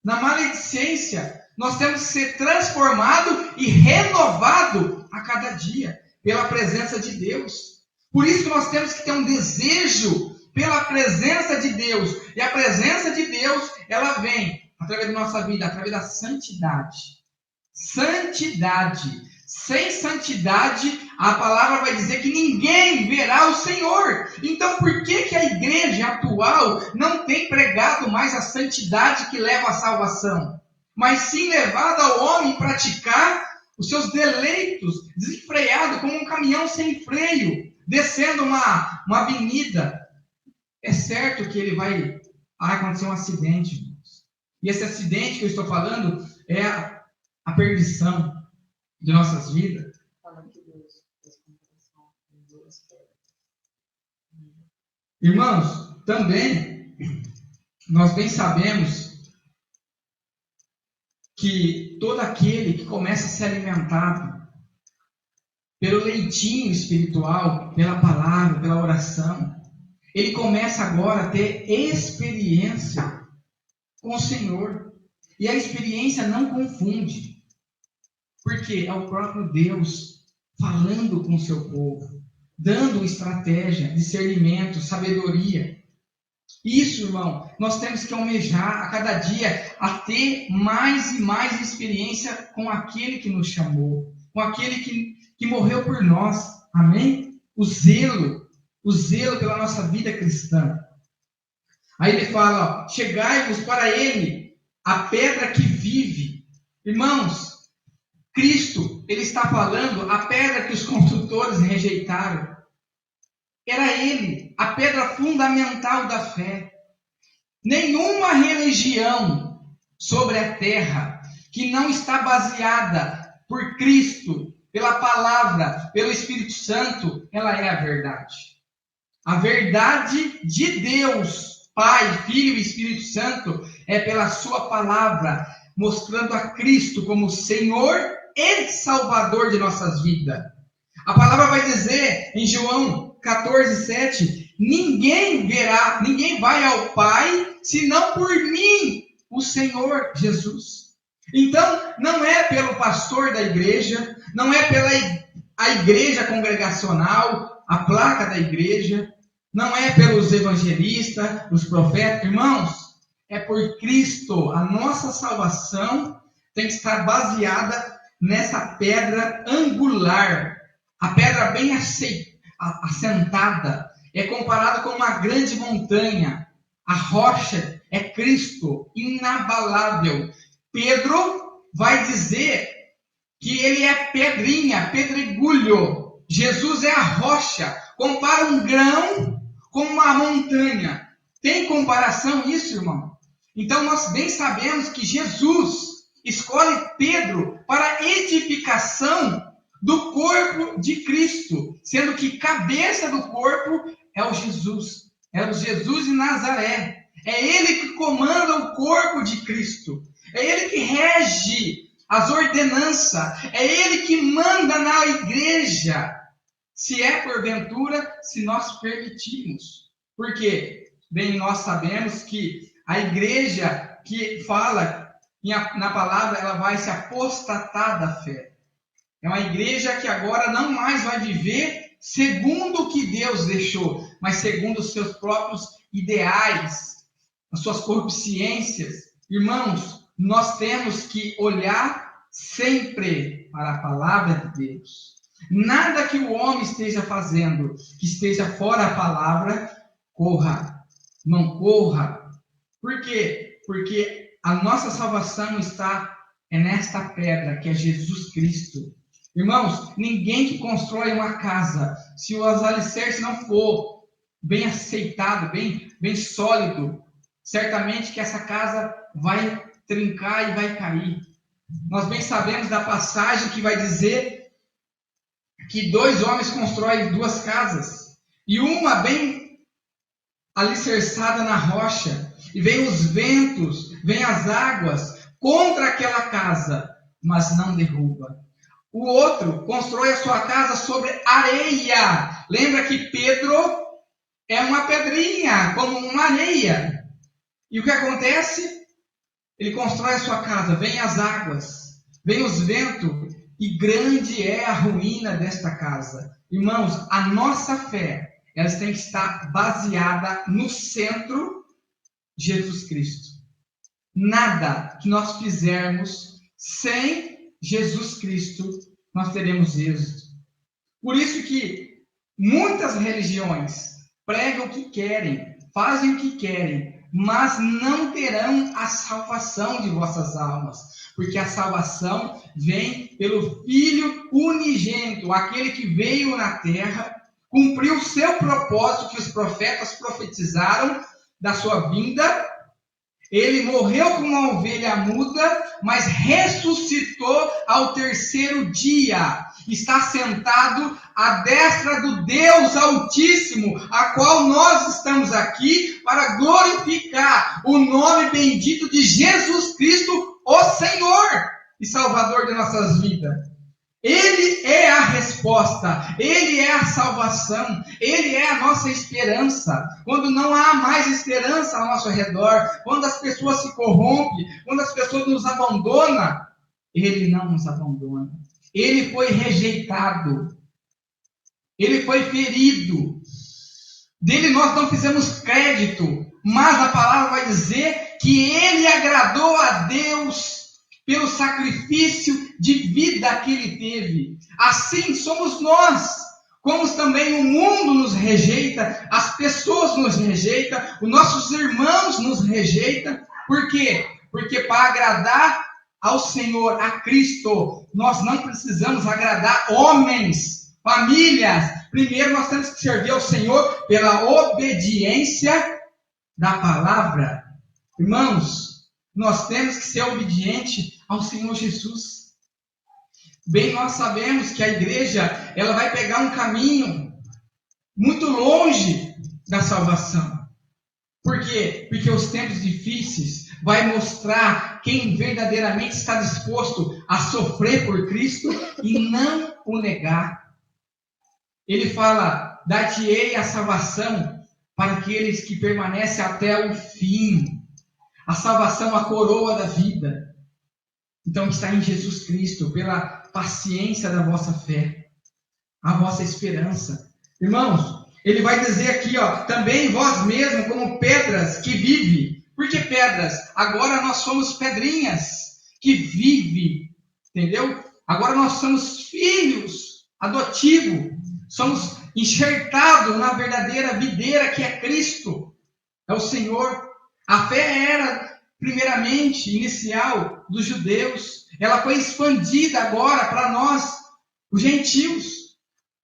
na maledicência. Nós temos que ser transformado e renovado a cada dia pela presença de Deus. Por isso que nós temos que ter um desejo pela presença de Deus. E a presença de Deus, ela vem através da nossa vida, através da santidade. Santidade. Sem santidade, a palavra vai dizer que ninguém verá o Senhor. Então, por que a igreja atual não tem pregado mais a santidade que leva à salvação? Mas sim levado ao homem praticar os seus deleitos, desenfreado, como um caminhão sem freio, descendo uma avenida. É certo que ele vai acontecer um acidente, irmãos. E esse acidente que eu estou falando é a perdição de nossas vidas. Irmãos, também nós bem sabemos que todo aquele que começa a ser alimentado pelo leitinho espiritual, pela palavra, pela oração, ele começa agora a ter experiência com o Senhor. E a experiência não confunde. Porque é o próprio Deus falando com o seu povo, dando estratégia, discernimento, sabedoria. Isso, irmão, nós temos que almejar a cada dia a ter mais e mais experiência com aquele que nos chamou, com aquele que morreu por nós. Amém? O zelo pela nossa vida cristã. Aí ele fala, chegai-vos para ele, a pedra que vive. Irmãos, Cristo, ele está falando, a pedra que os construtores rejeitaram. Era ele, a pedra fundamental da fé. Nenhuma religião sobre a terra que não está baseada por Cristo, pela palavra, pelo Espírito Santo, ela é a verdade. A verdade de Deus, Pai, Filho e Espírito Santo, é pela sua palavra, mostrando a Cristo como Senhor e Salvador de nossas vidas. A palavra vai dizer em João 14:7, ninguém vai ao Pai, senão por mim, o Senhor Jesus. Então, não é pelo pastor da igreja, não é pela a igreja congregacional, a placa da igreja, não é pelos evangelistas, os profetas, irmãos, é por Cristo. A nossa salvação tem que estar baseada nessa pedra angular, a pedra bem assentada, é comparada com uma grande montanha. A rocha é Cristo, inabalável. Pedro vai dizer que ele é pedrinha, pedregulho. Jesus é a rocha. Compara um grão com uma montanha. Tem comparação isso, irmão? Então nós bem sabemos que Jesus escolhe Pedro para a edificação do corpo de Cristo, sendo que cabeça do corpo é o Jesus de Nazaré. É ele que comanda o corpo de Cristo, é ele que rege as ordenanças, é ele que manda na igreja, se é porventura, se nós permitirmos. Porque, bem, nós sabemos que a igreja que fala na palavra, ela vai se apostatar da fé. É uma igreja que agora não mais vai viver segundo o que Deus deixou, mas segundo os seus próprios ideais, as suas corrupciências. Irmãos, nós temos que olhar sempre para a palavra de Deus. Nada que o homem esteja fazendo, que esteja fora da palavra, corra. Não corra. Por quê? Porque a nossa salvação está nesta pedra, que é Jesus Cristo. Irmãos, ninguém que constrói uma casa, se os alicerces não for bem aceitado, bem sólido, certamente que essa casa vai trincar e vai cair. Nós bem sabemos da passagem que vai dizer que 2 homens constroem 2 casas, e uma bem alicerçada na rocha, e vem os ventos, vem as águas contra aquela casa, mas não derruba. O outro constrói a sua casa sobre areia. Lembra que Pedro é uma pedrinha, como uma areia. E o que acontece? Ele constrói a sua casa, vem as águas, vem os ventos, e grande é a ruína desta casa. Irmãos, a nossa fé, ela tem que estar baseada no centro de Jesus Cristo. Nada que nós fizermos sem Jesus Cristo, nós teremos êxito. Por isso que muitas religiões pregam o que querem, fazem o que querem, mas não terão a salvação de vossas almas, porque a salvação vem pelo Filho unigênito, aquele que veio na terra, cumpriu o seu propósito que os profetas profetizaram da sua vinda. Ele morreu como uma ovelha muda, mas ressuscitou ao 3º dia. Está sentado à destra do Deus Altíssimo, a qual nós estamos aqui para glorificar o nome bendito de Jesus Cristo, o Senhor e Salvador de nossas vidas. Ele é a resposta, Ele é a salvação, Ele é a nossa esperança. Quando não há mais esperança ao nosso redor, quando as pessoas se corrompem, quando as pessoas nos abandonam, Ele não nos abandona. Ele foi rejeitado, Ele foi ferido, dele nós não fizemos crédito, mas a palavra vai dizer que Ele agradou a Deus pelo sacrifício de vida que Ele teve. Assim somos nós, como também o mundo nos rejeita, as pessoas nos rejeitam, os nossos irmãos nos rejeitam. Por quê? Porque para agradar ao Senhor, a Cristo, nós não precisamos agradar homens, famílias. Primeiro nós temos que servir ao Senhor pela obediência da palavra. Irmãos, nós temos que ser obedientes ao Senhor Jesus. Bem, nós sabemos que a igreja, ela vai pegar um caminho muito longe da salvação. Por quê? Porque os tempos difíceis vai mostrar quem verdadeiramente está disposto a sofrer por Cristo e não o negar. Ele fala, dar-te-ei a salvação para aqueles que permanecem até o fim. A salvação, a coroa da vida. Então está em Jesus Cristo, pela paciência da vossa fé, a vossa esperança. Irmãos, ele vai dizer aqui, também vós mesmos como pedras que vivem. Por que pedras? Agora nós somos pedrinhas que vivem, entendeu? Agora nós somos filhos adotivos, somos enxertados na verdadeira videira que é Cristo, é o Senhor. A fé era, primeiramente, inicial dos judeus. Ela foi expandida agora para nós, os gentios.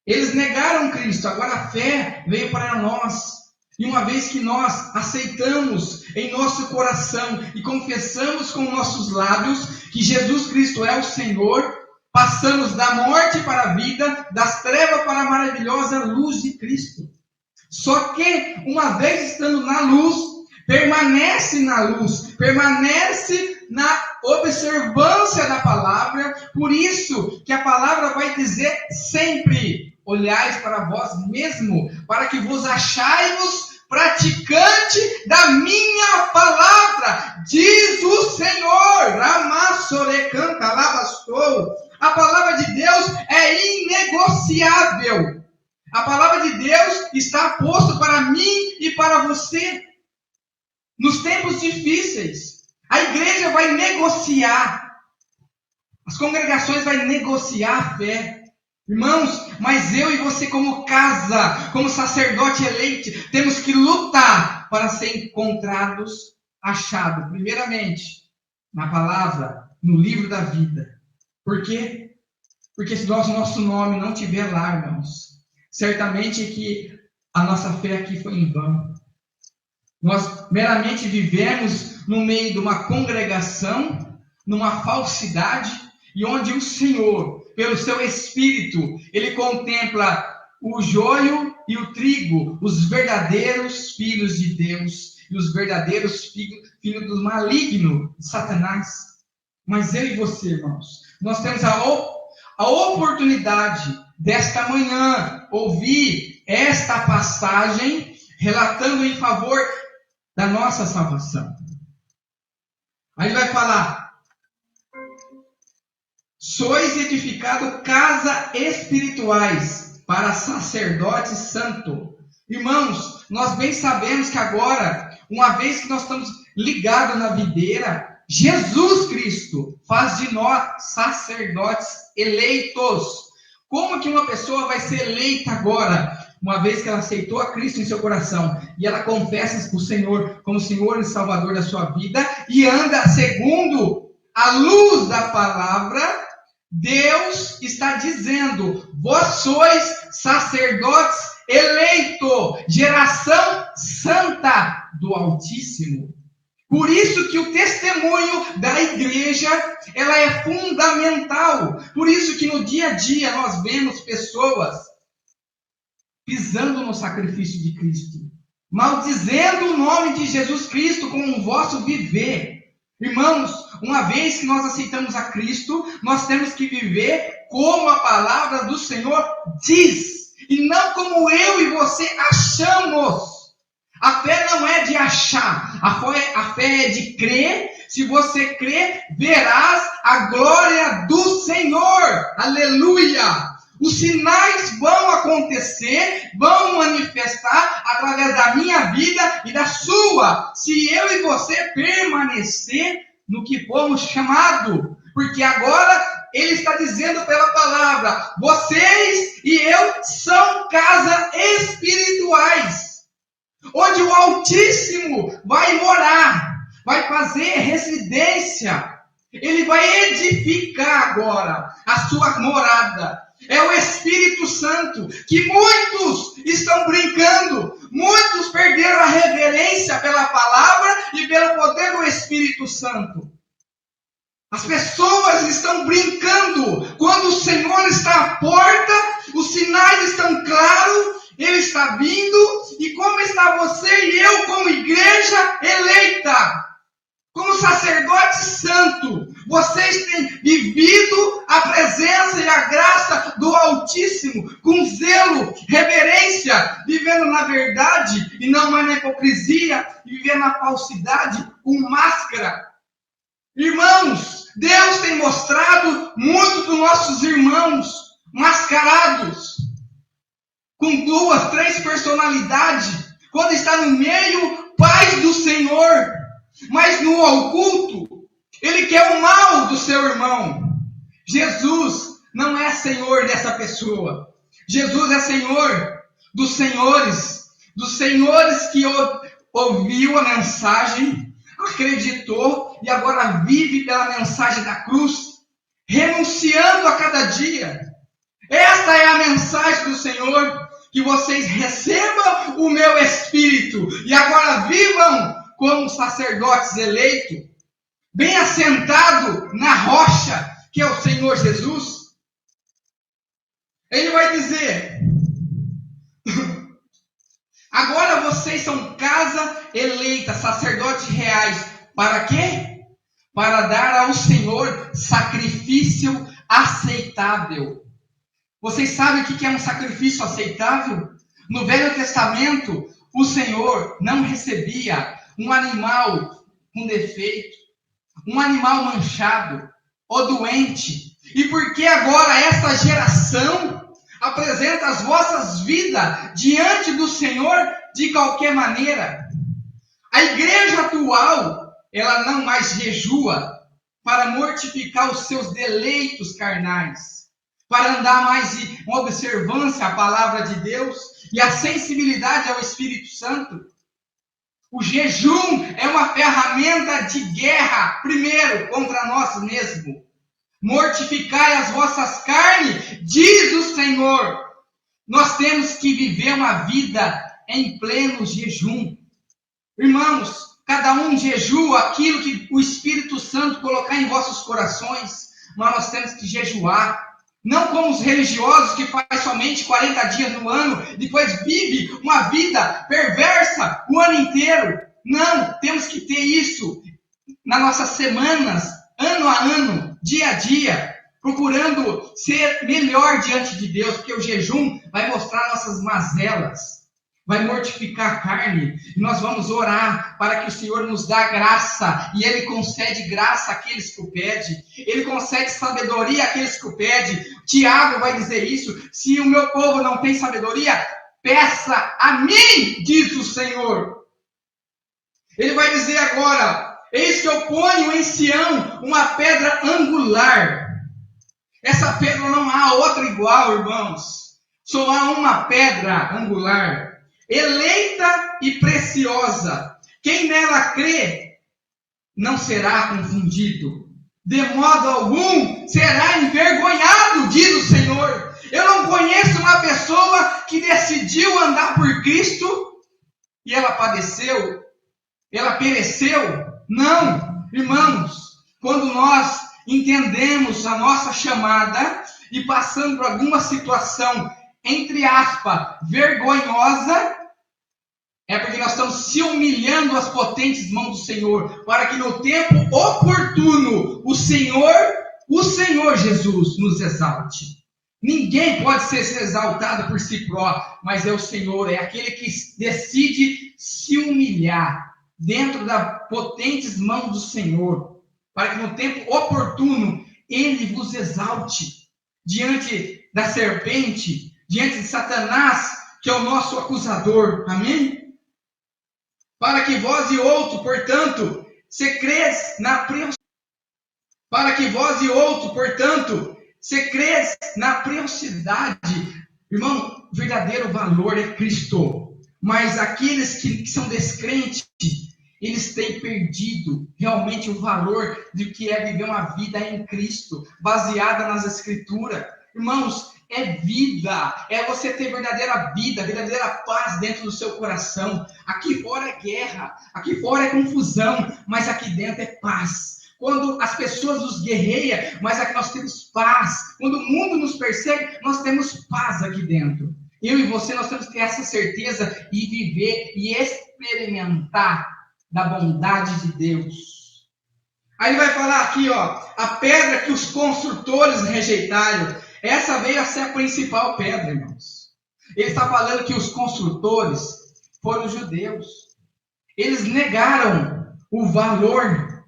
Eles negaram Cristo, agora a fé veio para nós. E uma vez que nós aceitamos em nosso coração e confessamos com nossos lábios que Jesus Cristo é o Senhor, passamos da morte para a vida, das trevas para a maravilhosa luz de Cristo. Só que, uma vez estando na luz, permanece na luz, permanece na observância da palavra. Por isso que a palavra vai dizer sempre: olhais para vós mesmo, para que vos achai-vos praticante da minha palavra, diz o Senhor. A palavra de Deus é inegociável. A palavra de Deus está posta para mim e para você. Nos tempos difíceis, a igreja vai negociar, as congregações vão negociar a fé. Irmãos, mas eu e você como casa, como sacerdote eleito, temos que lutar para ser encontrados, achados, primeiramente, na palavra, no livro da vida. Por quê? Porque se nosso nome não estiver lá, irmãos, certamente que a nossa fé aqui foi em vão. Nós meramente vivemos no meio de uma congregação, numa falsidade, e onde o Senhor, pelo seu Espírito, Ele contempla o joio e o trigo, os verdadeiros filhos de Deus, e os verdadeiros filhos do maligno, de Satanás. Mas eu e você, irmãos, nós temos a oportunidade desta manhã ouvir esta passagem relatando em favor da nossa salvação. Aí ele vai falar: sois edificado casa espirituais para sacerdote santo. Irmãos, nós bem sabemos que agora, uma vez que nós estamos ligados na videira, Jesus Cristo faz de nós sacerdotes eleitos. Como que uma pessoa vai ser eleita agora? Uma vez que ela aceitou a Cristo em seu coração e ela confessa o Senhor como Senhor e Salvador da sua vida e anda segundo a luz da palavra, Deus está dizendo: vós sois sacerdotes eleitos, geração santa do Altíssimo. Por isso que o testemunho da igreja, ela é fundamental. Por isso que no dia a dia nós vemos pessoas pisando no sacrifício de Cristo, maldizendo o nome de Jesus Cristo com o vosso viver. Irmãos, uma vez que nós aceitamos a Cristo, nós temos que viver como a palavra do Senhor diz, e não como eu e você achamos. A fé não é de achar, a fé é de crer. Se você crer, verás a glória do Senhor. Aleluia! Os sinais vão acontecer, vão manifestar através da minha vida e da sua, se eu e você permanecer no que fomos chamados. Porque agora ele está dizendo pela palavra: vocês e eu são casas espirituais, onde o Altíssimo vai morar, vai fazer residência. Ele vai edificar agora a sua morada. É o Espírito Santo, que muitos estão brincando, muitos perderam a reverência pela palavra e pelo poder do Espírito Santo. As pessoas estão brincando, quando o Senhor está à porta, os sinais estão claros, Ele está vindo, e como está você e eu como igreja eleita, como sacerdote santo, vocês têm vivido a presença e a graça do Altíssimo com zelo, reverência, vivendo na verdade e não mais na hipocrisia, vivendo na falsidade com máscara. Irmãos, Deus tem mostrado muitos dos nossos irmãos mascarados, com 2, 3 personalidades, quando está no meio, paz do Senhor, mas no oculto, ele quer o mal do seu irmão. Jesus não é Senhor dessa pessoa. Jesus é Senhor dos senhores que ouviu a mensagem, acreditou e agora vive pela mensagem da cruz, renunciando a cada dia. Esta é a mensagem do Senhor, que vocês recebam o meu Espírito e agora vivam como sacerdotes eleitos, bem assentado na rocha, que é o Senhor Jesus. Ele vai dizer: agora vocês são casa eleita, sacerdotes reais. Para quê? Para dar ao Senhor sacrifício aceitável. Vocês sabem o que é um sacrifício aceitável? No Velho Testamento, o Senhor não recebia um animal com defeito, um animal manchado ou doente. E por que agora esta geração apresenta as vossas vidas diante do Senhor de qualquer maneira? A igreja atual, ela não mais jejua para mortificar os seus deleitos carnais, para andar mais em observância à palavra de Deus e a sensibilidade ao Espírito Santo. O jejum é uma ferramenta de guerra, primeiro, contra nós mesmos. Mortificai as vossas carnes, diz o Senhor. Nós temos que viver uma vida em pleno jejum. Irmãos, cada um jejua aquilo que o Espírito Santo colocar em vossos corações, mas nós temos que jejuar. Não como os religiosos que fazem somente 40 dias no ano, depois vive uma vida perversa o ano inteiro. Não, temos que ter isso nas nossas semanas, ano a ano, dia a dia, procurando ser melhor diante de Deus, porque o jejum vai mostrar nossas mazelas, vai mortificar a carne, e nós vamos orar para que o Senhor nos dê graça, e Ele concede graça àqueles que o pedem, Ele concede sabedoria àqueles que o pedem. Tiago vai dizer isso: se o meu povo não tem sabedoria, peça a mim, diz o Senhor. Ele vai dizer agora: eis que eu ponho em Sião uma pedra angular. Essa pedra não há outra igual, irmãos. Só há uma pedra angular, eleita e preciosa. Quem nela crê não será confundido. De modo algum será envergonhado, diz o Senhor. Eu não conheço uma pessoa que decidiu andar por Cristo e ela padeceu, ela pereceu. Não, irmãos, quando nós entendemos a nossa chamada e passando por alguma situação, entre aspas, vergonhosa, é porque nós estamos se humilhando às potentes mãos do Senhor, para que no tempo oportuno o Senhor Jesus nos exalte. Ninguém pode ser exaltado por si próprio, mas é o Senhor, é aquele que decide se humilhar dentro das potentes mãos do Senhor, para que no tempo oportuno Ele vos exalte diante da serpente, diante de Satanás, que é o nosso acusador. Amém? Para que vós e outro, portanto, se credes na preciosidade. Irmão, o verdadeiro valor é Cristo. Mas aqueles que são descrentes, eles têm perdido realmente o valor de que é viver uma vida em Cristo, baseada nas Escrituras. Irmãos, é vida, é você ter verdadeira vida, verdadeira paz dentro do seu coração. Aqui fora é guerra, aqui fora é confusão, mas aqui dentro é paz. Quando as pessoas nos guerreiam, mas aqui nós temos paz. Quando o mundo nos persegue, nós temos paz aqui dentro. Eu e você, nós temos que ter essa certeza e viver e experimentar da bondade de Deus. Aí ele vai falar aqui, ó, a pedra que os construtores rejeitaram. Essa veio a ser a principal pedra, irmãos. Ele está falando que os construtores foram os judeus. Eles negaram o valor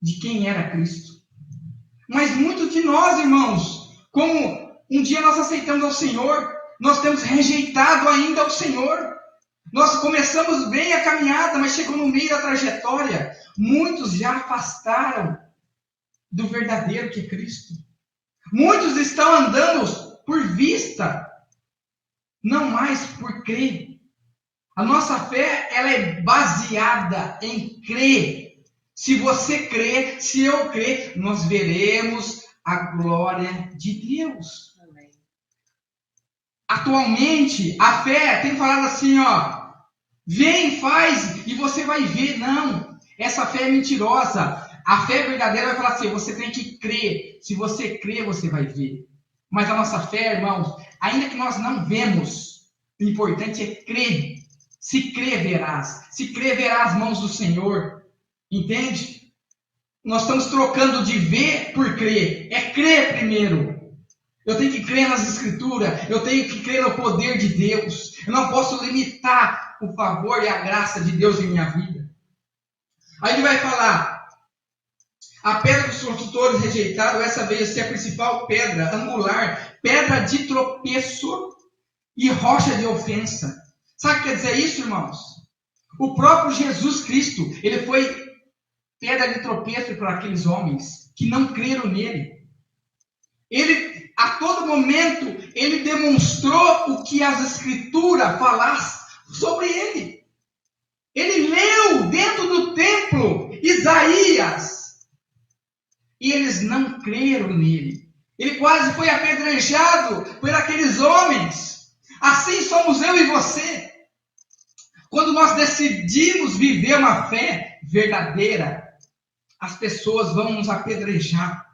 de quem era Cristo. Mas muitos de nós, irmãos, como um dia nós aceitamos ao Senhor, nós temos rejeitado ainda ao Senhor. Nós começamos bem a caminhada, mas chegou no meio da trajetória. Muitos já afastaram do verdadeiro que é Cristo. Muitos estão andando por vista, não mais por crer. A nossa fé, ela é baseada em crer. Se você crer, se eu crer, nós veremos a glória de Deus. Amém. Atualmente, a fé tem falado assim, ó, vem, faz e você vai ver. Não, essa fé é mentirosa. A fé verdadeira vai falar assim, você tem que crer. Se você crer, você vai ver. Mas a nossa fé, irmãos, ainda que nós não vemos, o importante é crer. Se crer, verás. Se crer, verás as mãos do Senhor. Entende? Nós estamos trocando de ver por crer. É crer primeiro. Eu tenho que crer nas Escrituras. Eu tenho que crer no poder de Deus. Eu não posso limitar o favor e a graça de Deus em minha vida. Aí ele vai falar, a pedra que os construtores rejeitaram, essa veio a ser a principal pedra angular, pedra de tropeço e rocha de ofensa. Sabe o que quer dizer isso, irmãos? O próprio Jesus Cristo, ele foi pedra de tropeço para aqueles homens que não creram nele. Ele a todo momento, ele demonstrou o que as Escrituras falassem sobre ele. Ele leu dentro do templo Isaías. E eles não creram nele. Ele quase foi apedrejado por aqueles homens. Assim somos eu e você. Quando nós decidimos viver uma fé verdadeira, as pessoas vão nos apedrejar.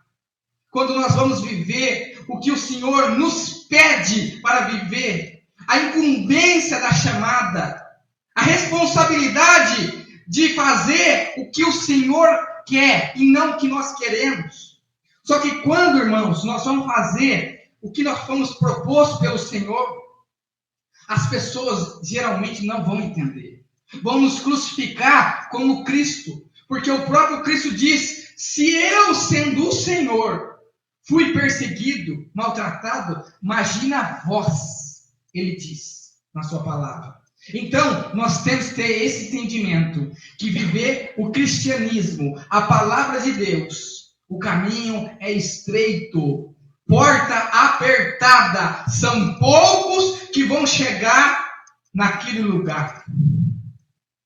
Quando nós vamos viver o que o Senhor nos pede para viver, a incumbência da chamada, a responsabilidade de fazer o que o Senhor quer e não o que nós queremos. Só que quando, irmãos, nós vamos fazer o que nós fomos propostos pelo Senhor, as pessoas geralmente não vão entender. Vão nos crucificar como Cristo. Porque o próprio Cristo diz: se eu, sendo o Senhor, fui perseguido, maltratado, imagina vós, ele diz na sua palavra. Então, nós temos que ter esse entendimento, que viver o cristianismo, a palavra de Deus, o caminho é estreito, porta apertada, são poucos que vão chegar naquele lugar.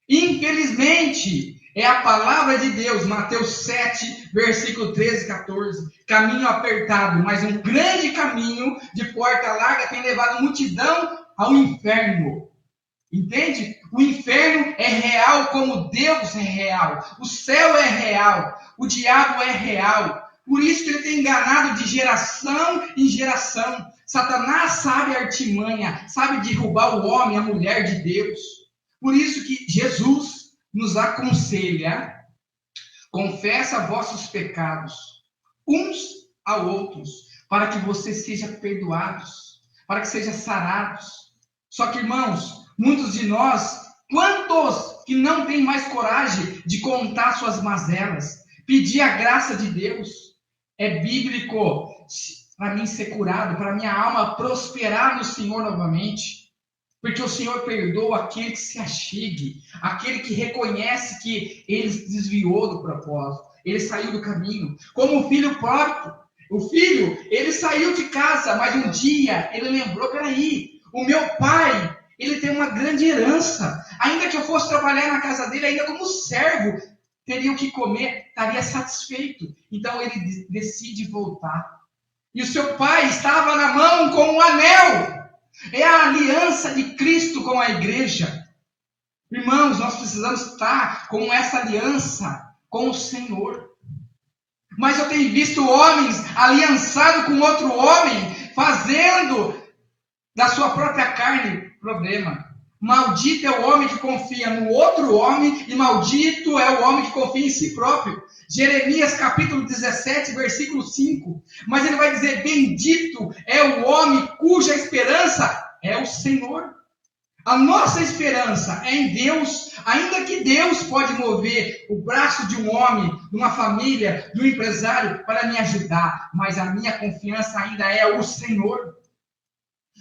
Infelizmente, é a palavra de Deus, Mateus 7, versículo 13 e 14. Caminho apertado, mas um grande caminho de porta larga tem levado multidão ao inferno. Entende? O inferno é real como Deus é real. O céu é real. O diabo é real. Por isso que ele tem enganado de geração em geração. Satanás sabe a artimanha, sabe derrubar o homem, a mulher de Deus. Por isso que Jesus nos aconselha: confessa vossos pecados uns a outros, para que vocês sejam perdoados, para que sejam sarados. Só que, irmãos, muitos de nós, quantos que não têm mais coragem de contar suas mazelas, pedir a graça de Deus? É bíblico para mim ser curado, para minha alma prosperar no Senhor novamente. Porque o Senhor perdoa aquele que se achegue, aquele que reconhece que ele se desviou do propósito, ele saiu do caminho. Como o filho próprio. O filho, ele saiu de casa, mas um dia ele lembrou: peraí, o meu pai, ele tem uma grande herança. Ainda que eu fosse trabalhar na casa dele, ainda como servo, teria o que comer, estaria satisfeito. Então ele decide voltar. E o seu pai estava na mão com um anel. É a aliança de Cristo com a igreja. Irmãos, nós precisamos estar com essa aliança com o Senhor. Mas eu tenho visto homens aliançados com outro homem, fazendo da sua própria carne problema. Maldito é o homem que confia no outro homem, e maldito é o homem que confia em si próprio. Jeremias capítulo 17, versículo 5. Mas ele vai dizer: bendito é o homem cuja esperança é o Senhor. A nossa esperança é em Deus, ainda que Deus pode mover o braço de um homem, de uma família, de um empresário para me ajudar, mas a minha confiança ainda é o Senhor.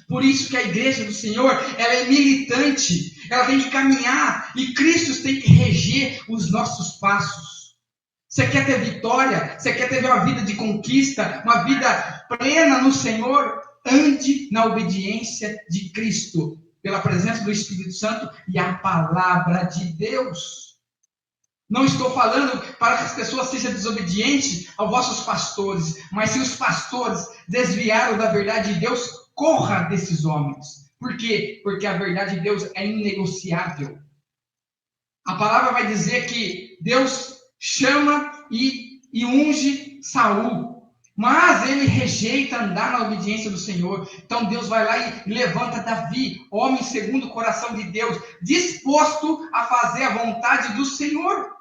Por isso que a igreja do Senhor, ela é militante, ela tem que caminhar, e Cristo tem que reger os nossos passos. Você quer ter vitória? Você quer ter uma vida de conquista, uma vida plena no Senhor? Ande na obediência de Cristo, pela presença do Espírito Santo e a palavra de Deus. Não estou falando para que as pessoas sejam desobedientes aos vossos pastores, mas se os pastores desviaram da verdade de Deus, corra desses homens. Por quê? Porque a verdade de Deus é inegociável. A palavra vai dizer que Deus chama e unge Saul, mas ele rejeita andar na obediência do Senhor. Então Deus vai lá e levanta Davi, homem segundo o coração de Deus, disposto a fazer a vontade do Senhor.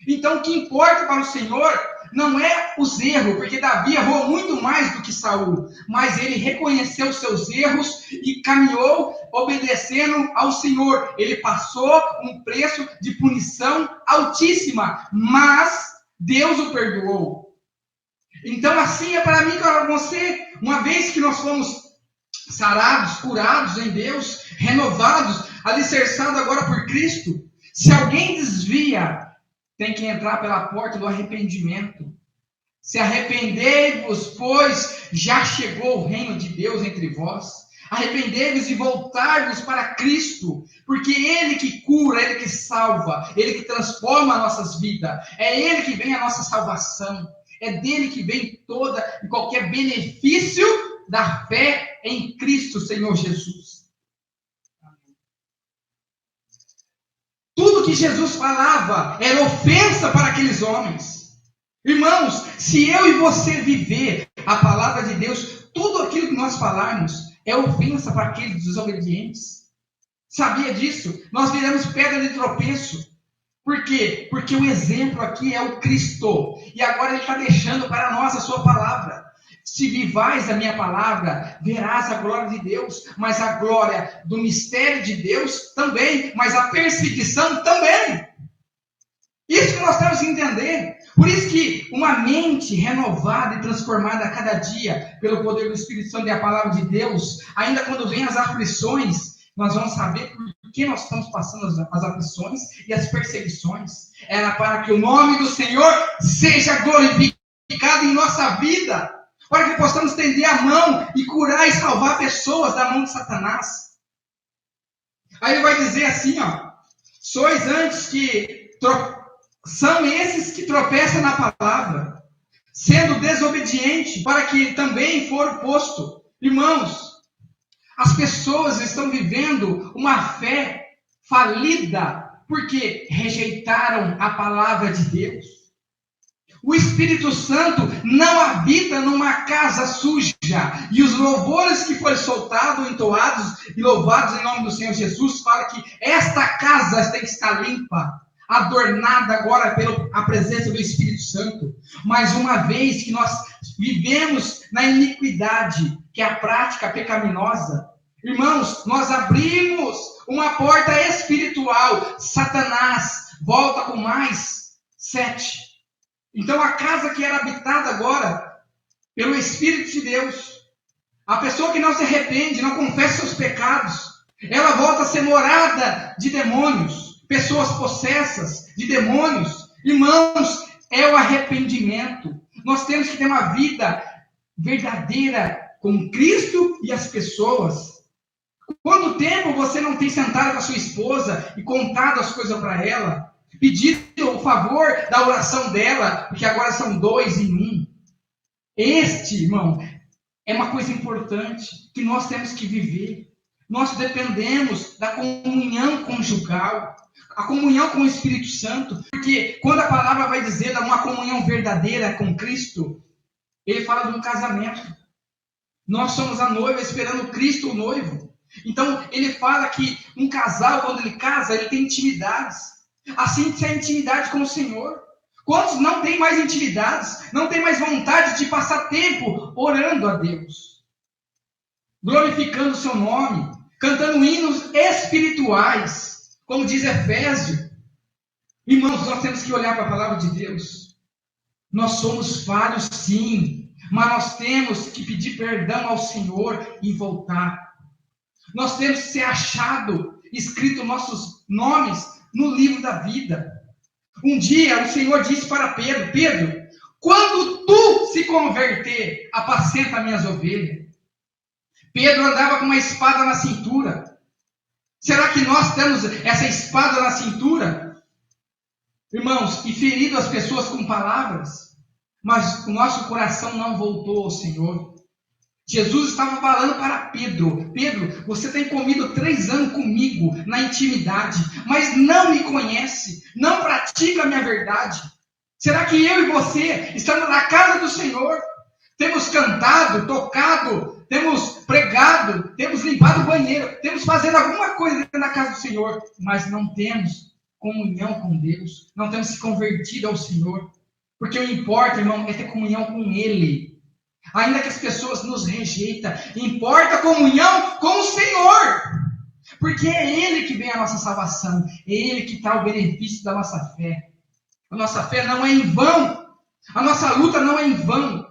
Então o que importa para o Senhor não é os erros, porque Davi errou muito mais do que Saul, mas ele reconheceu os seus erros e caminhou obedecendo ao Senhor. Ele passou um preço de punição altíssima, mas Deus o perdoou. Então assim é para mim e para você. Uma vez que nós fomos sarados, curados em Deus, renovados, alicerçados agora por Cristo, se alguém desvia, tem que entrar pela porta do arrependimento. Se arrependei-vos, pois já chegou o reino de Deus entre vós. Arrependei-vos e voltai-vos para Cristo, porque Ele que cura, Ele que salva, Ele que transforma as nossas vidas. É Ele que vem a nossa salvação. É dele que vem toda e qualquer benefício da fé em Cristo, Senhor Jesus. Tudo que Jesus falava era ofensa para aqueles homens. Irmãos, se eu e você viver a palavra de Deus, tudo aquilo que nós falarmos é ofensa para aqueles desobedientes. Sabia disso? Nós viramos pedra de tropeço. Por quê? Porque o exemplo aqui é o Cristo. E agora ele está deixando para nós a sua palavra. Se vivais a minha palavra, verás a glória de Deus. Mas a glória do mistério de Deus também. Mas a perseguição também. Isso que nós temos que entender. Por isso que uma mente renovada e transformada a cada dia, pelo poder do Espírito Santo e a palavra de Deus, ainda quando vem as aflições, nós vamos saber por que nós estamos passando as aflições e as perseguições. Era para que o nome do Senhor seja glorificado em nossa vida. Para que possamos estender a mão e curar e salvar pessoas da mão de Satanás. Aí ele vai dizer assim, ó. Sois antes que... São esses que tropeçam na palavra, sendo desobediente, para que também for posto. Irmãos, as pessoas estão vivendo uma fé falida, porque rejeitaram a palavra de Deus. O Espírito Santo não habita numa casa suja, e os louvores que foram soltados, entoados e louvados em nome do Senhor Jesus, fala que esta casa tem que estar limpa, adornada agora pela presença do Espírito Santo. Mas uma vez que nós vivemos na iniquidade, que é a prática pecaminosa, irmãos, nós abrimos uma porta espiritual. Satanás volta com mais 7. Então a casa que era habitada agora pelo Espírito de Deus, a pessoa que não se arrepende, não confessa seus pecados, ela volta a ser morada de demônios. Pessoas possessas de demônios. Irmãos, é o arrependimento. Nós temos que ter uma vida verdadeira com Cristo e as pessoas. Quanto tempo você não tem sentado com a sua esposa e contado as coisas para ela? Pedido o favor da oração dela, porque agora são 2 em 1. Irmão, é uma coisa importante que nós temos que viver. Nós dependemos da comunhão conjugal, a comunhão com o Espírito Santo, porque quando a palavra vai dizer de uma comunhão verdadeira com Cristo, ele fala de um casamento. Nós somos a noiva esperando Cristo, o noivo. Então, ele fala que um casal, quando ele casa, ele tem intimidades. Assim que é a intimidade com o Senhor. Quantos não têm mais intimidades, não têm mais vontade de passar tempo orando a Deus, glorificando o seu nome, cantando hinos espirituais, como diz Efésios. Irmãos, nós temos que olhar para a palavra de Deus. Nós somos falhos, sim, mas nós temos que pedir perdão ao Senhor e voltar. Nós temos que ser achado, escrito nossos nomes no livro da vida. Um dia o Senhor disse para Pedro: Pedro, quando tu se converter, apacenta minhas ovelhas. Pedro andava com uma espada na cintura. Será que nós temos essa espada na cintura? Irmãos, e ferido as pessoas com palavras, mas o nosso coração não voltou ao Senhor. Jesus estava falando para Pedro: Pedro, você tem comido 3 anos comigo na intimidade, mas não me conhece, não pratica a minha verdade. Será que eu e você estamos na casa do Senhor? Temos cantado, tocado, temos pregado, temos limpado o banheiro, temos fazendo alguma coisa na casa do Senhor, mas não temos comunhão com Deus, não temos se convertido ao Senhor. Porque o que importa, irmão, é ter comunhão com Ele. Ainda que as pessoas nos rejeitam, importa a comunhão com o Senhor. Porque é Ele que vem a nossa salvação, é Ele que dá o benefício da nossa fé. A nossa fé não é em vão, a nossa luta não é em vão.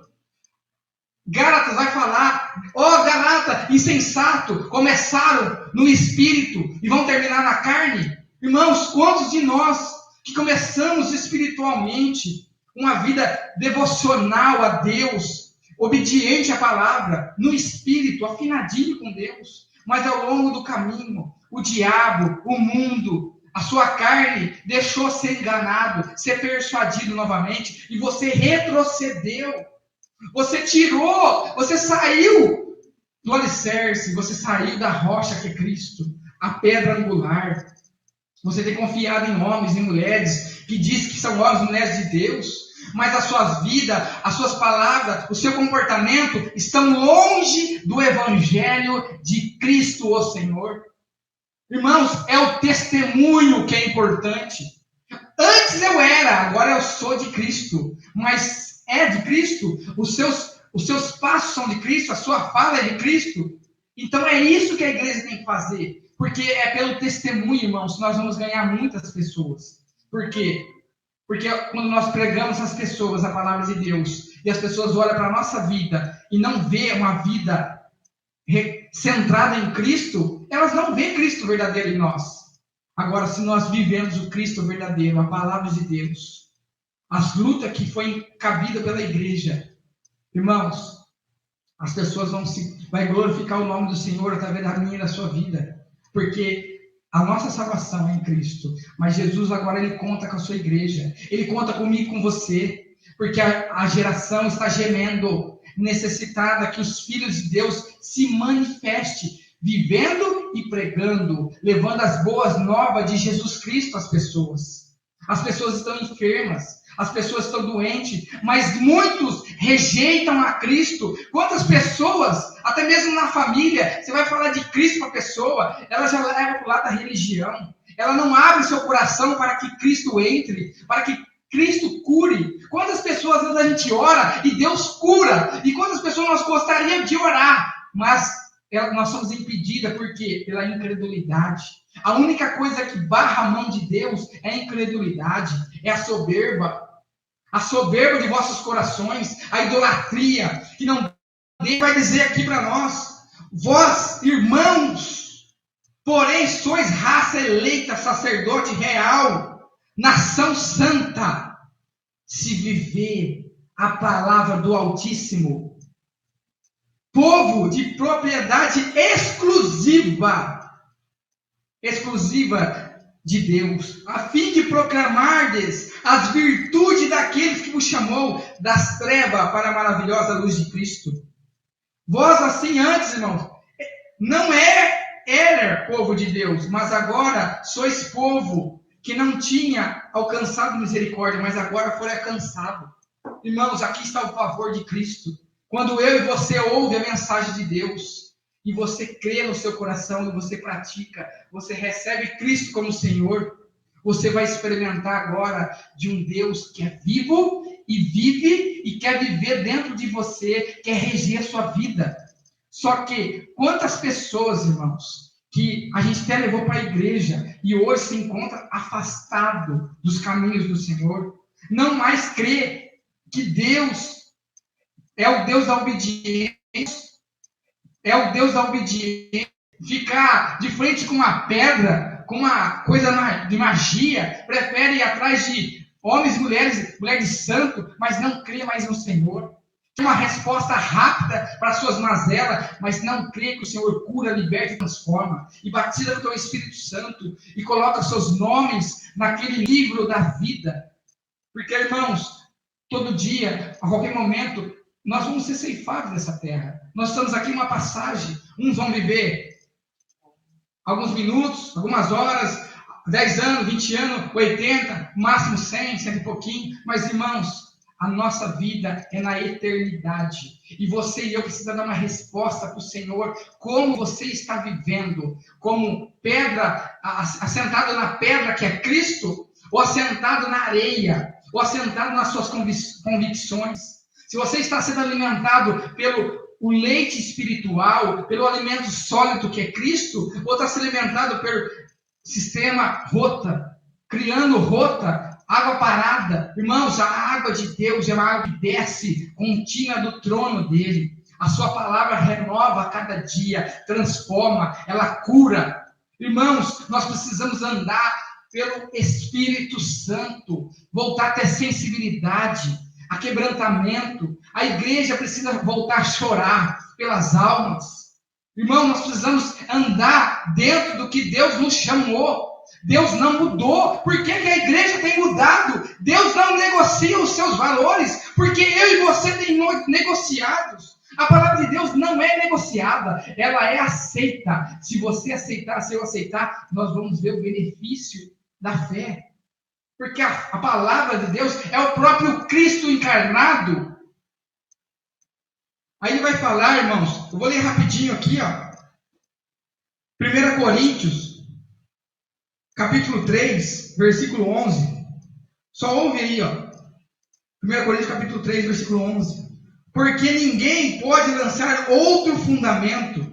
Gálatas vai falar: ó Galata, insensato, começaram no espírito e vão terminar na carne. Irmãos, quantos de nós que começamos espiritualmente, uma vida devocional a Deus, obediente à palavra, no espírito, afinadinho com Deus. Mas ao longo do caminho, o diabo, o mundo, a sua carne deixou ser enganado, ser persuadido novamente, e você retrocedeu. Você tirou, você saiu do alicerce, você saiu da rocha que é Cristo, a pedra angular. Você tem confiado em homens e mulheres que dizem que são homens e mulheres de Deus, mas as suas vidas, as suas palavras, o seu comportamento estão longe do Evangelho de Cristo, o Senhor. Irmãos, é o testemunho que é importante. Antes eu era, agora eu sou de Cristo. Mas é de Cristo, os seus passos são de Cristo, a sua fala é de Cristo. Então é isso que a igreja tem que fazer. Porque é pelo testemunho, irmãos, que nós vamos ganhar muitas pessoas. Por quê? Porque quando nós pregamos às pessoas a palavra de Deus, e as pessoas olham para a nossa vida e não vê uma vida centrada em Cristo, elas não veem Cristo verdadeiro em nós. Agora, se nós vivemos o Cristo verdadeiro, a palavra de Deus, as lutas que foi cabida pela igreja, irmãos, as pessoas vai glorificar o nome do Senhor através da minha e da sua vida, porque a nossa salvação é em Cristo, mas Jesus agora ele conta com a sua igreja, ele conta comigo e com você, porque a geração está gemendo, necessitada que os filhos de Deus se manifestem, vivendo e pregando, levando as boas novas de Jesus Cristo às pessoas. As pessoas estão enfermas, as pessoas estão doentes, mas muitos rejeitam a Cristo. Quantas pessoas, até mesmo na família, você vai falar de Cristo para a pessoa, ela já leva para o lado da religião. Ela não abre seu coração para que Cristo entre, para que Cristo cure. Quantas pessoas às vezes a gente ora e Deus cura? E quantas pessoas nós gostaríamos de orar, mas nós somos impedidas, por quê? Pela incredulidade. A única coisa que barra a mão de Deus é a incredulidade, é a soberba de vossos corações, a idolatria, que não vai dizer aqui para nós, vós, irmãos, porém sois raça eleita, sacerdote real, nação santa, se viver a palavra do Altíssimo, povo de propriedade exclusiva de Deus, a fim de proclamardes as virtudes daqueles que vos chamou das trevas para a maravilhosa luz de Cristo. Vós assim antes, irmãos, não era povo de Deus, mas agora sois povo que não tinha alcançado misericórdia, mas agora foi alcançado. Irmãos, aqui está o favor de Cristo. Quando eu e você ouve a mensagem de Deus, e você crê no seu coração, e você pratica, você recebe Cristo como Senhor, você vai experimentar agora de um Deus que é vivo e vive e quer viver dentro de você, quer reger a sua vida. Só que quantas pessoas, irmãos, que a gente até levou para a igreja e hoje se encontra afastado dos caminhos do Senhor, não mais crê que Deus é o Deus da obediência, ficar de frente com uma pedra, com uma coisa de magia, prefere ir atrás de homens e mulheres santos, mas não crê mais no Senhor. Tem uma resposta rápida para suas mazelas, mas não crê que o Senhor cura, liberta e transforma, e batiza com o teu Espírito Santo, e coloca seus nomes naquele livro da vida. Porque, irmãos, todo dia, a qualquer momento, nós vamos ser ceifados dessa terra. Nós estamos aqui em uma passagem. Uns vão viver alguns minutos, algumas horas, 10 anos, 20 anos, 80, máximo 100, 100 e pouquinho. Mas, irmãos, a nossa vida é na eternidade. E você e eu precisamos dar uma resposta para o Senhor. Como você está vivendo? Como pedra, assentado na pedra que é Cristo? Ou assentado na areia? Ou assentado nas suas convicções? Se você está sendo alimentado pelo leite espiritual, pelo alimento sólido que é Cristo, ou está sendo alimentado pelo sistema rota, criando rota, água parada. Irmãos, a água de Deus é uma água que desce contínua do trono dele. A sua palavra renova a cada dia, transforma, ela cura. Irmãos, nós precisamos andar pelo Espírito Santo. voltar a ter sensibilidade, a quebrantamento. A igreja precisa voltar a chorar pelas almas. Irmão, nós precisamos andar dentro do que Deus nos chamou. Deus não mudou. Por que a igreja tem mudado? Deus não negocia os seus valores, porque eu e você temos negociados. A palavra de Deus não é negociada, ela é aceita. Se você aceitar, se eu aceitar, nós vamos ver o benefício da fé. Porque a palavra de Deus é o próprio Cristo encarnado. Aí ele vai falar, irmãos, eu vou ler rapidinho aqui, ó. 1 Coríntios, capítulo 3, versículo 11. Só ouve aí, ó. 1 Coríntios, capítulo 3, versículo 11. Porque ninguém pode lançar outro fundamento,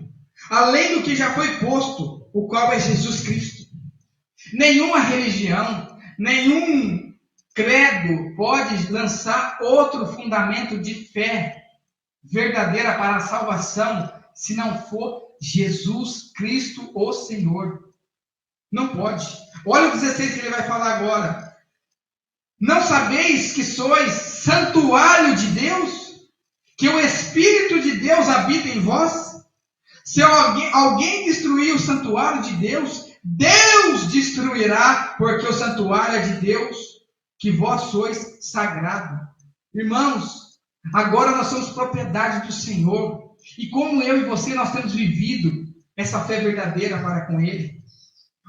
além do que já foi posto, o qual é Jesus Cristo. Nenhuma religião, nenhum credo pode lançar outro fundamento de fé verdadeira para a salvação, se não for Jesus Cristo, o Senhor. Não pode. Olha o 16 que ele vai falar agora. Não sabeis que sois santuário de Deus? Que o Espírito de Deus habita em vós? Se alguém destruir o santuário de Deus, Deus destruirá, porque o santuário é de Deus, que vós sois sagrado. Irmãos, agora nós somos propriedade do Senhor. E como eu e você, nós temos vivido essa fé verdadeira para com Ele.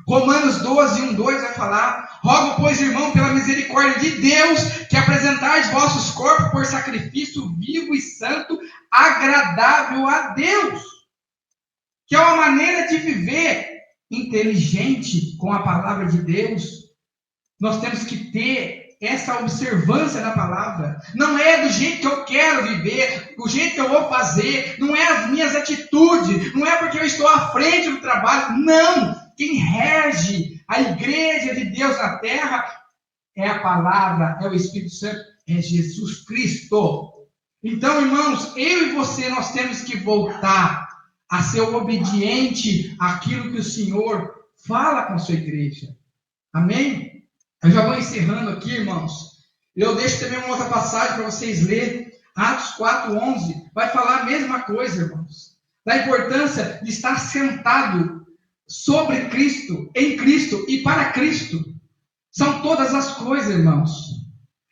Romanos 12, 1, 2 vai falar: rogo, pois, irmão, pela misericórdia de Deus, que apresentais vossos corpos por sacrifício vivo e santo, agradável a Deus. Que é uma maneira de viver inteligente com a palavra de Deus. Nós temos que ter essa observância da palavra. Não é do jeito que eu quero viver, do jeito que eu vou fazer, não é as minhas atitudes, não é porque eu estou à frente do trabalho. Não! Quem rege a igreja de Deus na terra é a palavra, é o Espírito Santo, é Jesus Cristo. Então, irmãos, eu e você, nós temos que voltar a ser obediente àquilo que o Senhor fala com a sua igreja. Amém? Eu já vou encerrando aqui, irmãos. Eu deixo também uma outra passagem para vocês lerem. Atos 4:11 vai falar a mesma coisa, irmãos. Da importância de estar sentado sobre Cristo, em Cristo e para Cristo. São todas as coisas, irmãos.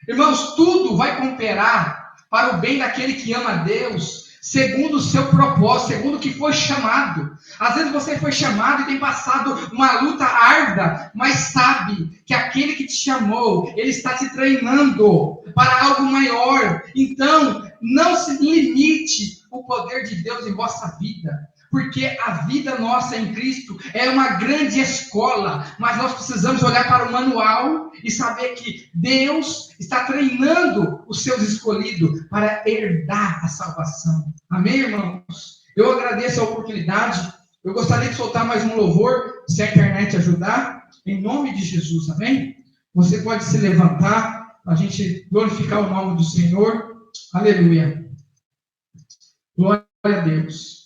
Irmãos, tudo vai cooperar para o bem daquele que ama a Deus, segundo o seu propósito, segundo o que foi chamado. Às vezes você foi chamado e tem passado uma luta árdua, mas sabe que aquele que te chamou, ele está te treinando para algo maior. Então, não se limite o poder de Deus em vossa vida. Porque a vida nossa em Cristo é uma grande escola, mas nós precisamos olhar para o manual e saber que Deus está treinando os seus escolhidos para herdar a salvação. Amém, irmãos? Eu agradeço a oportunidade. Eu gostaria de soltar mais um louvor, se a internet ajudar, em nome de Jesus, amém? Você pode se levantar, a gente glorificar o nome do Senhor. Aleluia. Glória a Deus.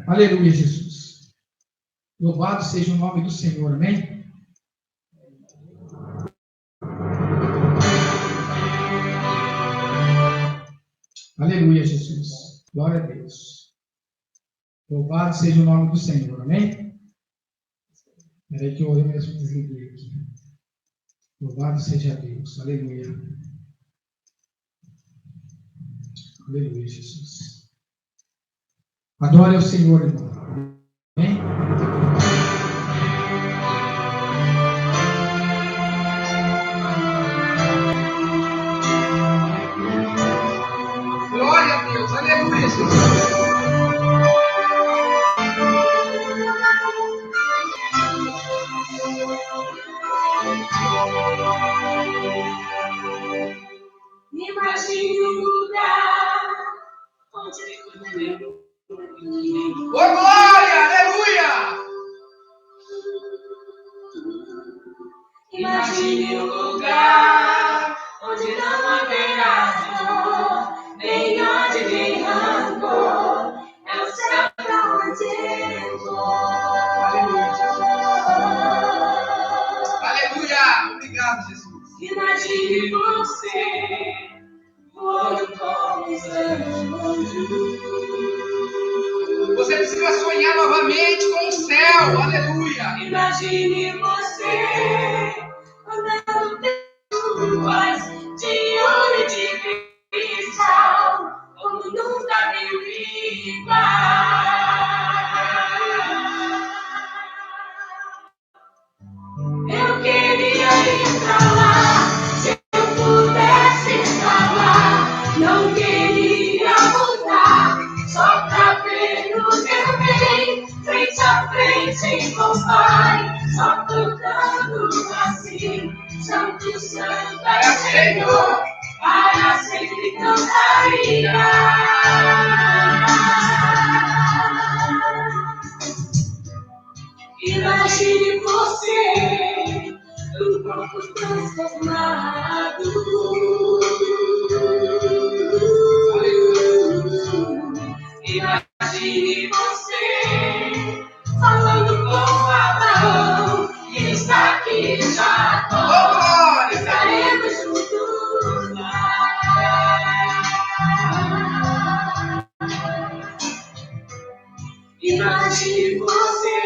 Aleluia, Jesus. Louvado seja o nome do Senhor, amém? Aleluia, Jesus. Glória a Deus. Louvado seja o nome do Senhor, amém? Espera que eu mesmo desliguei aqui. Louvado seja Deus. Aleluia. Aleluia, Jesus. Adore ao Senhor, irmão. Amém? Glória a Deus. Aleluia, Jesus. Imagine um lugar onde Ô glória, aleluia! imagine um lugar onde não haverá dor, nem ódio, nem rancor. É o céu pra onde eu vou. Imagine você voando com os anjos. Você precisa sonhar novamente com o céu. Aleluia. Imagine você andando pelas ruas de ouro e de cristal, como nunca viu igual. Eu queria ir pra lá, se eu pudesse estar lá. Não queria voltar, só pra ver o meu bem, frente a frente com o Pai, só cantando assim: Santo, Santo é o Senhor, para sempre cantaria. Imagine você, um corpo transformado. Imagine você falando com Abraão, que está aqui já. Estaremos juntos lá. Imagine você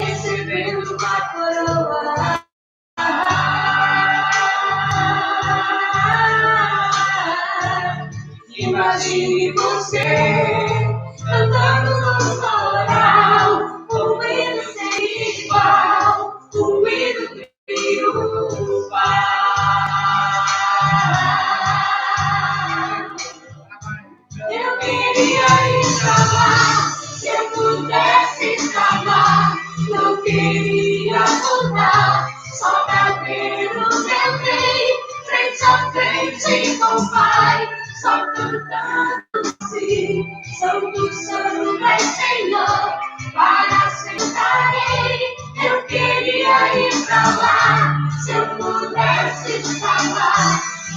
recebendo uma coroa. Imagine você cantando no coral, um hino sem igual, um hino triunfal. Eu queria ir pra lá, se eu pudesse estar lá. Não queria voltar, só pra ver o meu bem, frente a frente com o Pai, só cantando assim: Santo, Santo é Senhor, para sentarei. Eu queria ir pra lá, se eu pudesse estar lá.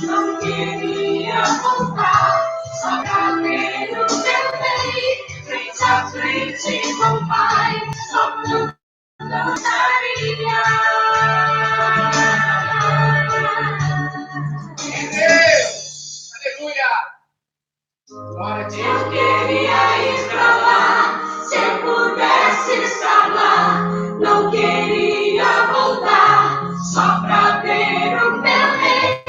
Não queria voltar, só pra ver o meu bem, frente a frente com o Pai, só cantando cantaria. Deus. Aleluia. Glória a Deus. Eu queria ir pra lá, se eu pudesse estar lá. Não queria voltar, só pra ver o meu rei,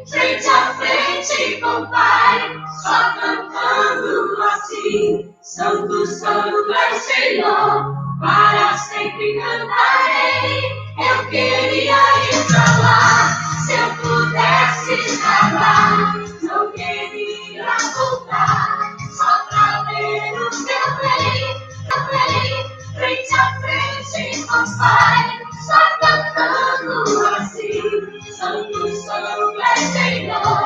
frente a frente com o Pai, só cantando assim: Santo, Santo é Senhor, para sempre cantarei. Eu queria ir pra lá, se eu pudesse estar lá. Não queria voltar, só pra ver o seu bem, frente a frente com o Pai, só cantando assim: Santo, Santo é Senhor,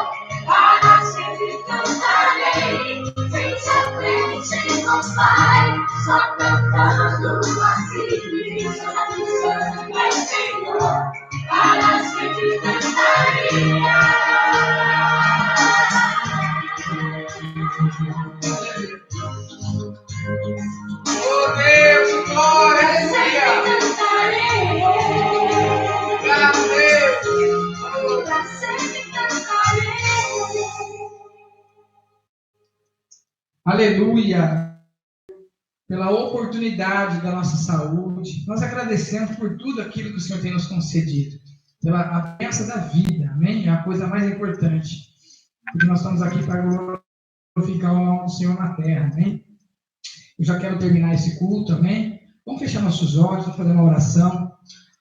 para sempre cantarei. Frente a frente com o Pai, só cantando assim: Santo, Santo é Senhor, para sempre cantaria. Oh Deus, glória, aleluia. Graças a Deus. Aleluia. Pela oportunidade da nossa saúde, nós agradecemos por tudo aquilo que o Senhor tem nos concedido, pela bênção da vida, amém? É a coisa mais importante, porque nós estamos aqui para glorificar o nome do Senhor na terra, amém? Eu já quero terminar esse culto, amém? Vamos fechar nossos olhos, vamos fazer uma oração.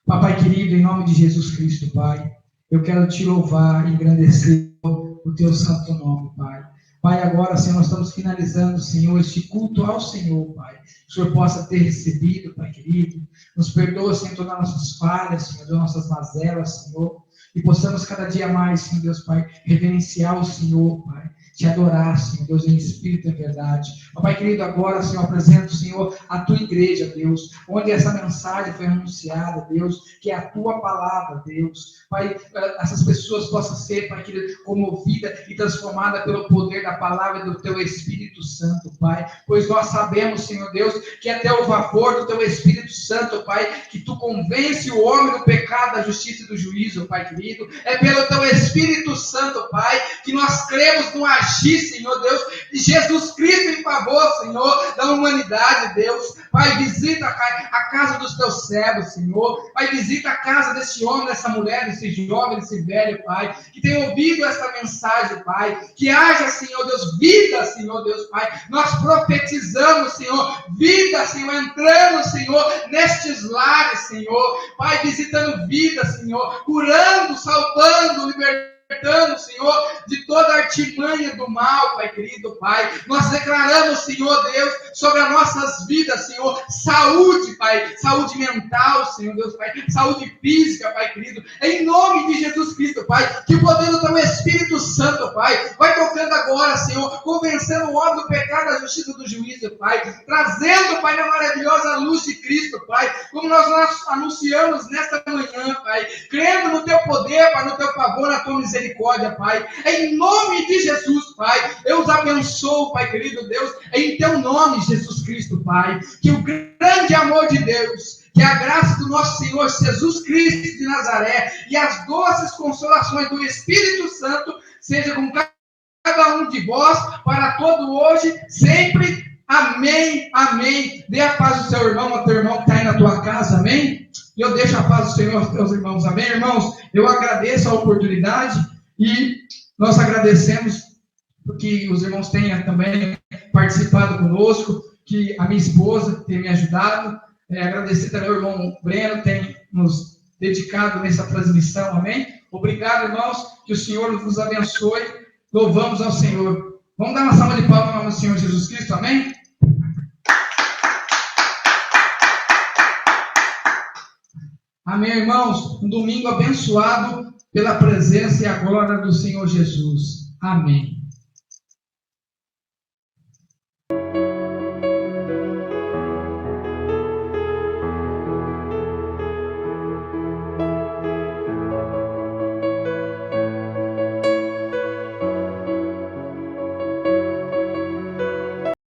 Papai querido, em nome de Jesus Cristo, Pai, eu quero te louvar e engrandecer o teu santo nome, Pai. Pai, agora, Senhor, nós estamos finalizando, Senhor, este culto ao Senhor, Pai. Que o Senhor possa ter recebido, Pai querido. Nos perdoa, Senhor, todas as nossas falhas, Senhor, todas as nossas mazelas, Senhor. E possamos cada dia mais, Senhor Deus, Pai, reverenciar o Senhor, Pai. te adorar, Senhor Deus, em espírito e em verdade. Ó Pai querido, agora, Senhor, apresento, Senhor, a tua igreja, Deus, onde essa mensagem foi anunciada, Deus, que é a tua palavra, Deus. Pai, essas pessoas possam ser, Pai querido, comovidas e transformadas pelo poder da palavra do teu Espírito Santo, Pai. Pois nós sabemos, Senhor Deus, que até o vapor do teu Espírito Santo, Pai, que tu convence o homem do pecado, da justiça e do juízo, Pai querido. É pelo teu Espírito Santo, Pai, que nós cremos no agir, Senhor Deus, de Jesus Cristo em favor, Senhor, da humanidade, Deus. Pai, visita a casa dos teus servos, Senhor. Pai, visita a casa desse homem, dessa mulher, desse jovem, desse velho, Pai, que tem ouvido esta mensagem, Pai. Que haja, Senhor Deus, vida, Senhor Deus, Pai. Nós profetizamos, Senhor, vida, Senhor, entrando, Senhor, nestes lares, Senhor. Pai, visitando vida, Senhor, curando, salvando, libertando, Senhor, de toda artimanha do mal, Pai querido, Pai. Nós declaramos, Senhor Deus, sobre as nossas vidas, Senhor, saúde, Pai, saúde mental, Senhor Deus, Pai, saúde física, Pai querido, em nome de Jesus Cristo, Pai, que o poder do teu Espírito Santo, Pai, vai tocando agora, Senhor, convencendo o homem do pecado, da justiça e do juízo, Pai, trazendo, Pai, na maravilhosa luz de Cristo, Pai, como nós anunciamos nesta manhã, Pai, crendo no teu poder, Pai, no teu favor, na tua misericórdia, Pai, em nome de Jesus, Pai, eu os abençoo, Pai querido Deus, em teu nome, Jesus Cristo, Pai, que o grande amor de Deus, que a graça do nosso Senhor Jesus Cristo de Nazaré e as doces consolações do Espírito Santo seja com cada um de vós, para todo hoje, sempre, amém, amém. Dê a paz do seu irmão, ao teu irmão que está aí na tua casa, amém? E eu deixo a paz do Senhor aos teus irmãos, amém, irmãos? Eu agradeço a oportunidade e nós agradecemos que os irmãos tenham também participado conosco, que a minha esposa tem me ajudado, agradecer também ao irmão Breno, tem nos dedicado nessa transmissão, amém? Obrigado, irmãos, que o Senhor vos abençoe, louvamos ao Senhor. Vamos dar uma salva de palmas ao nosso Senhor Jesus Cristo, amém? Amém, irmãos? Um domingo abençoado pela presença e a glória do Senhor Jesus. Amém.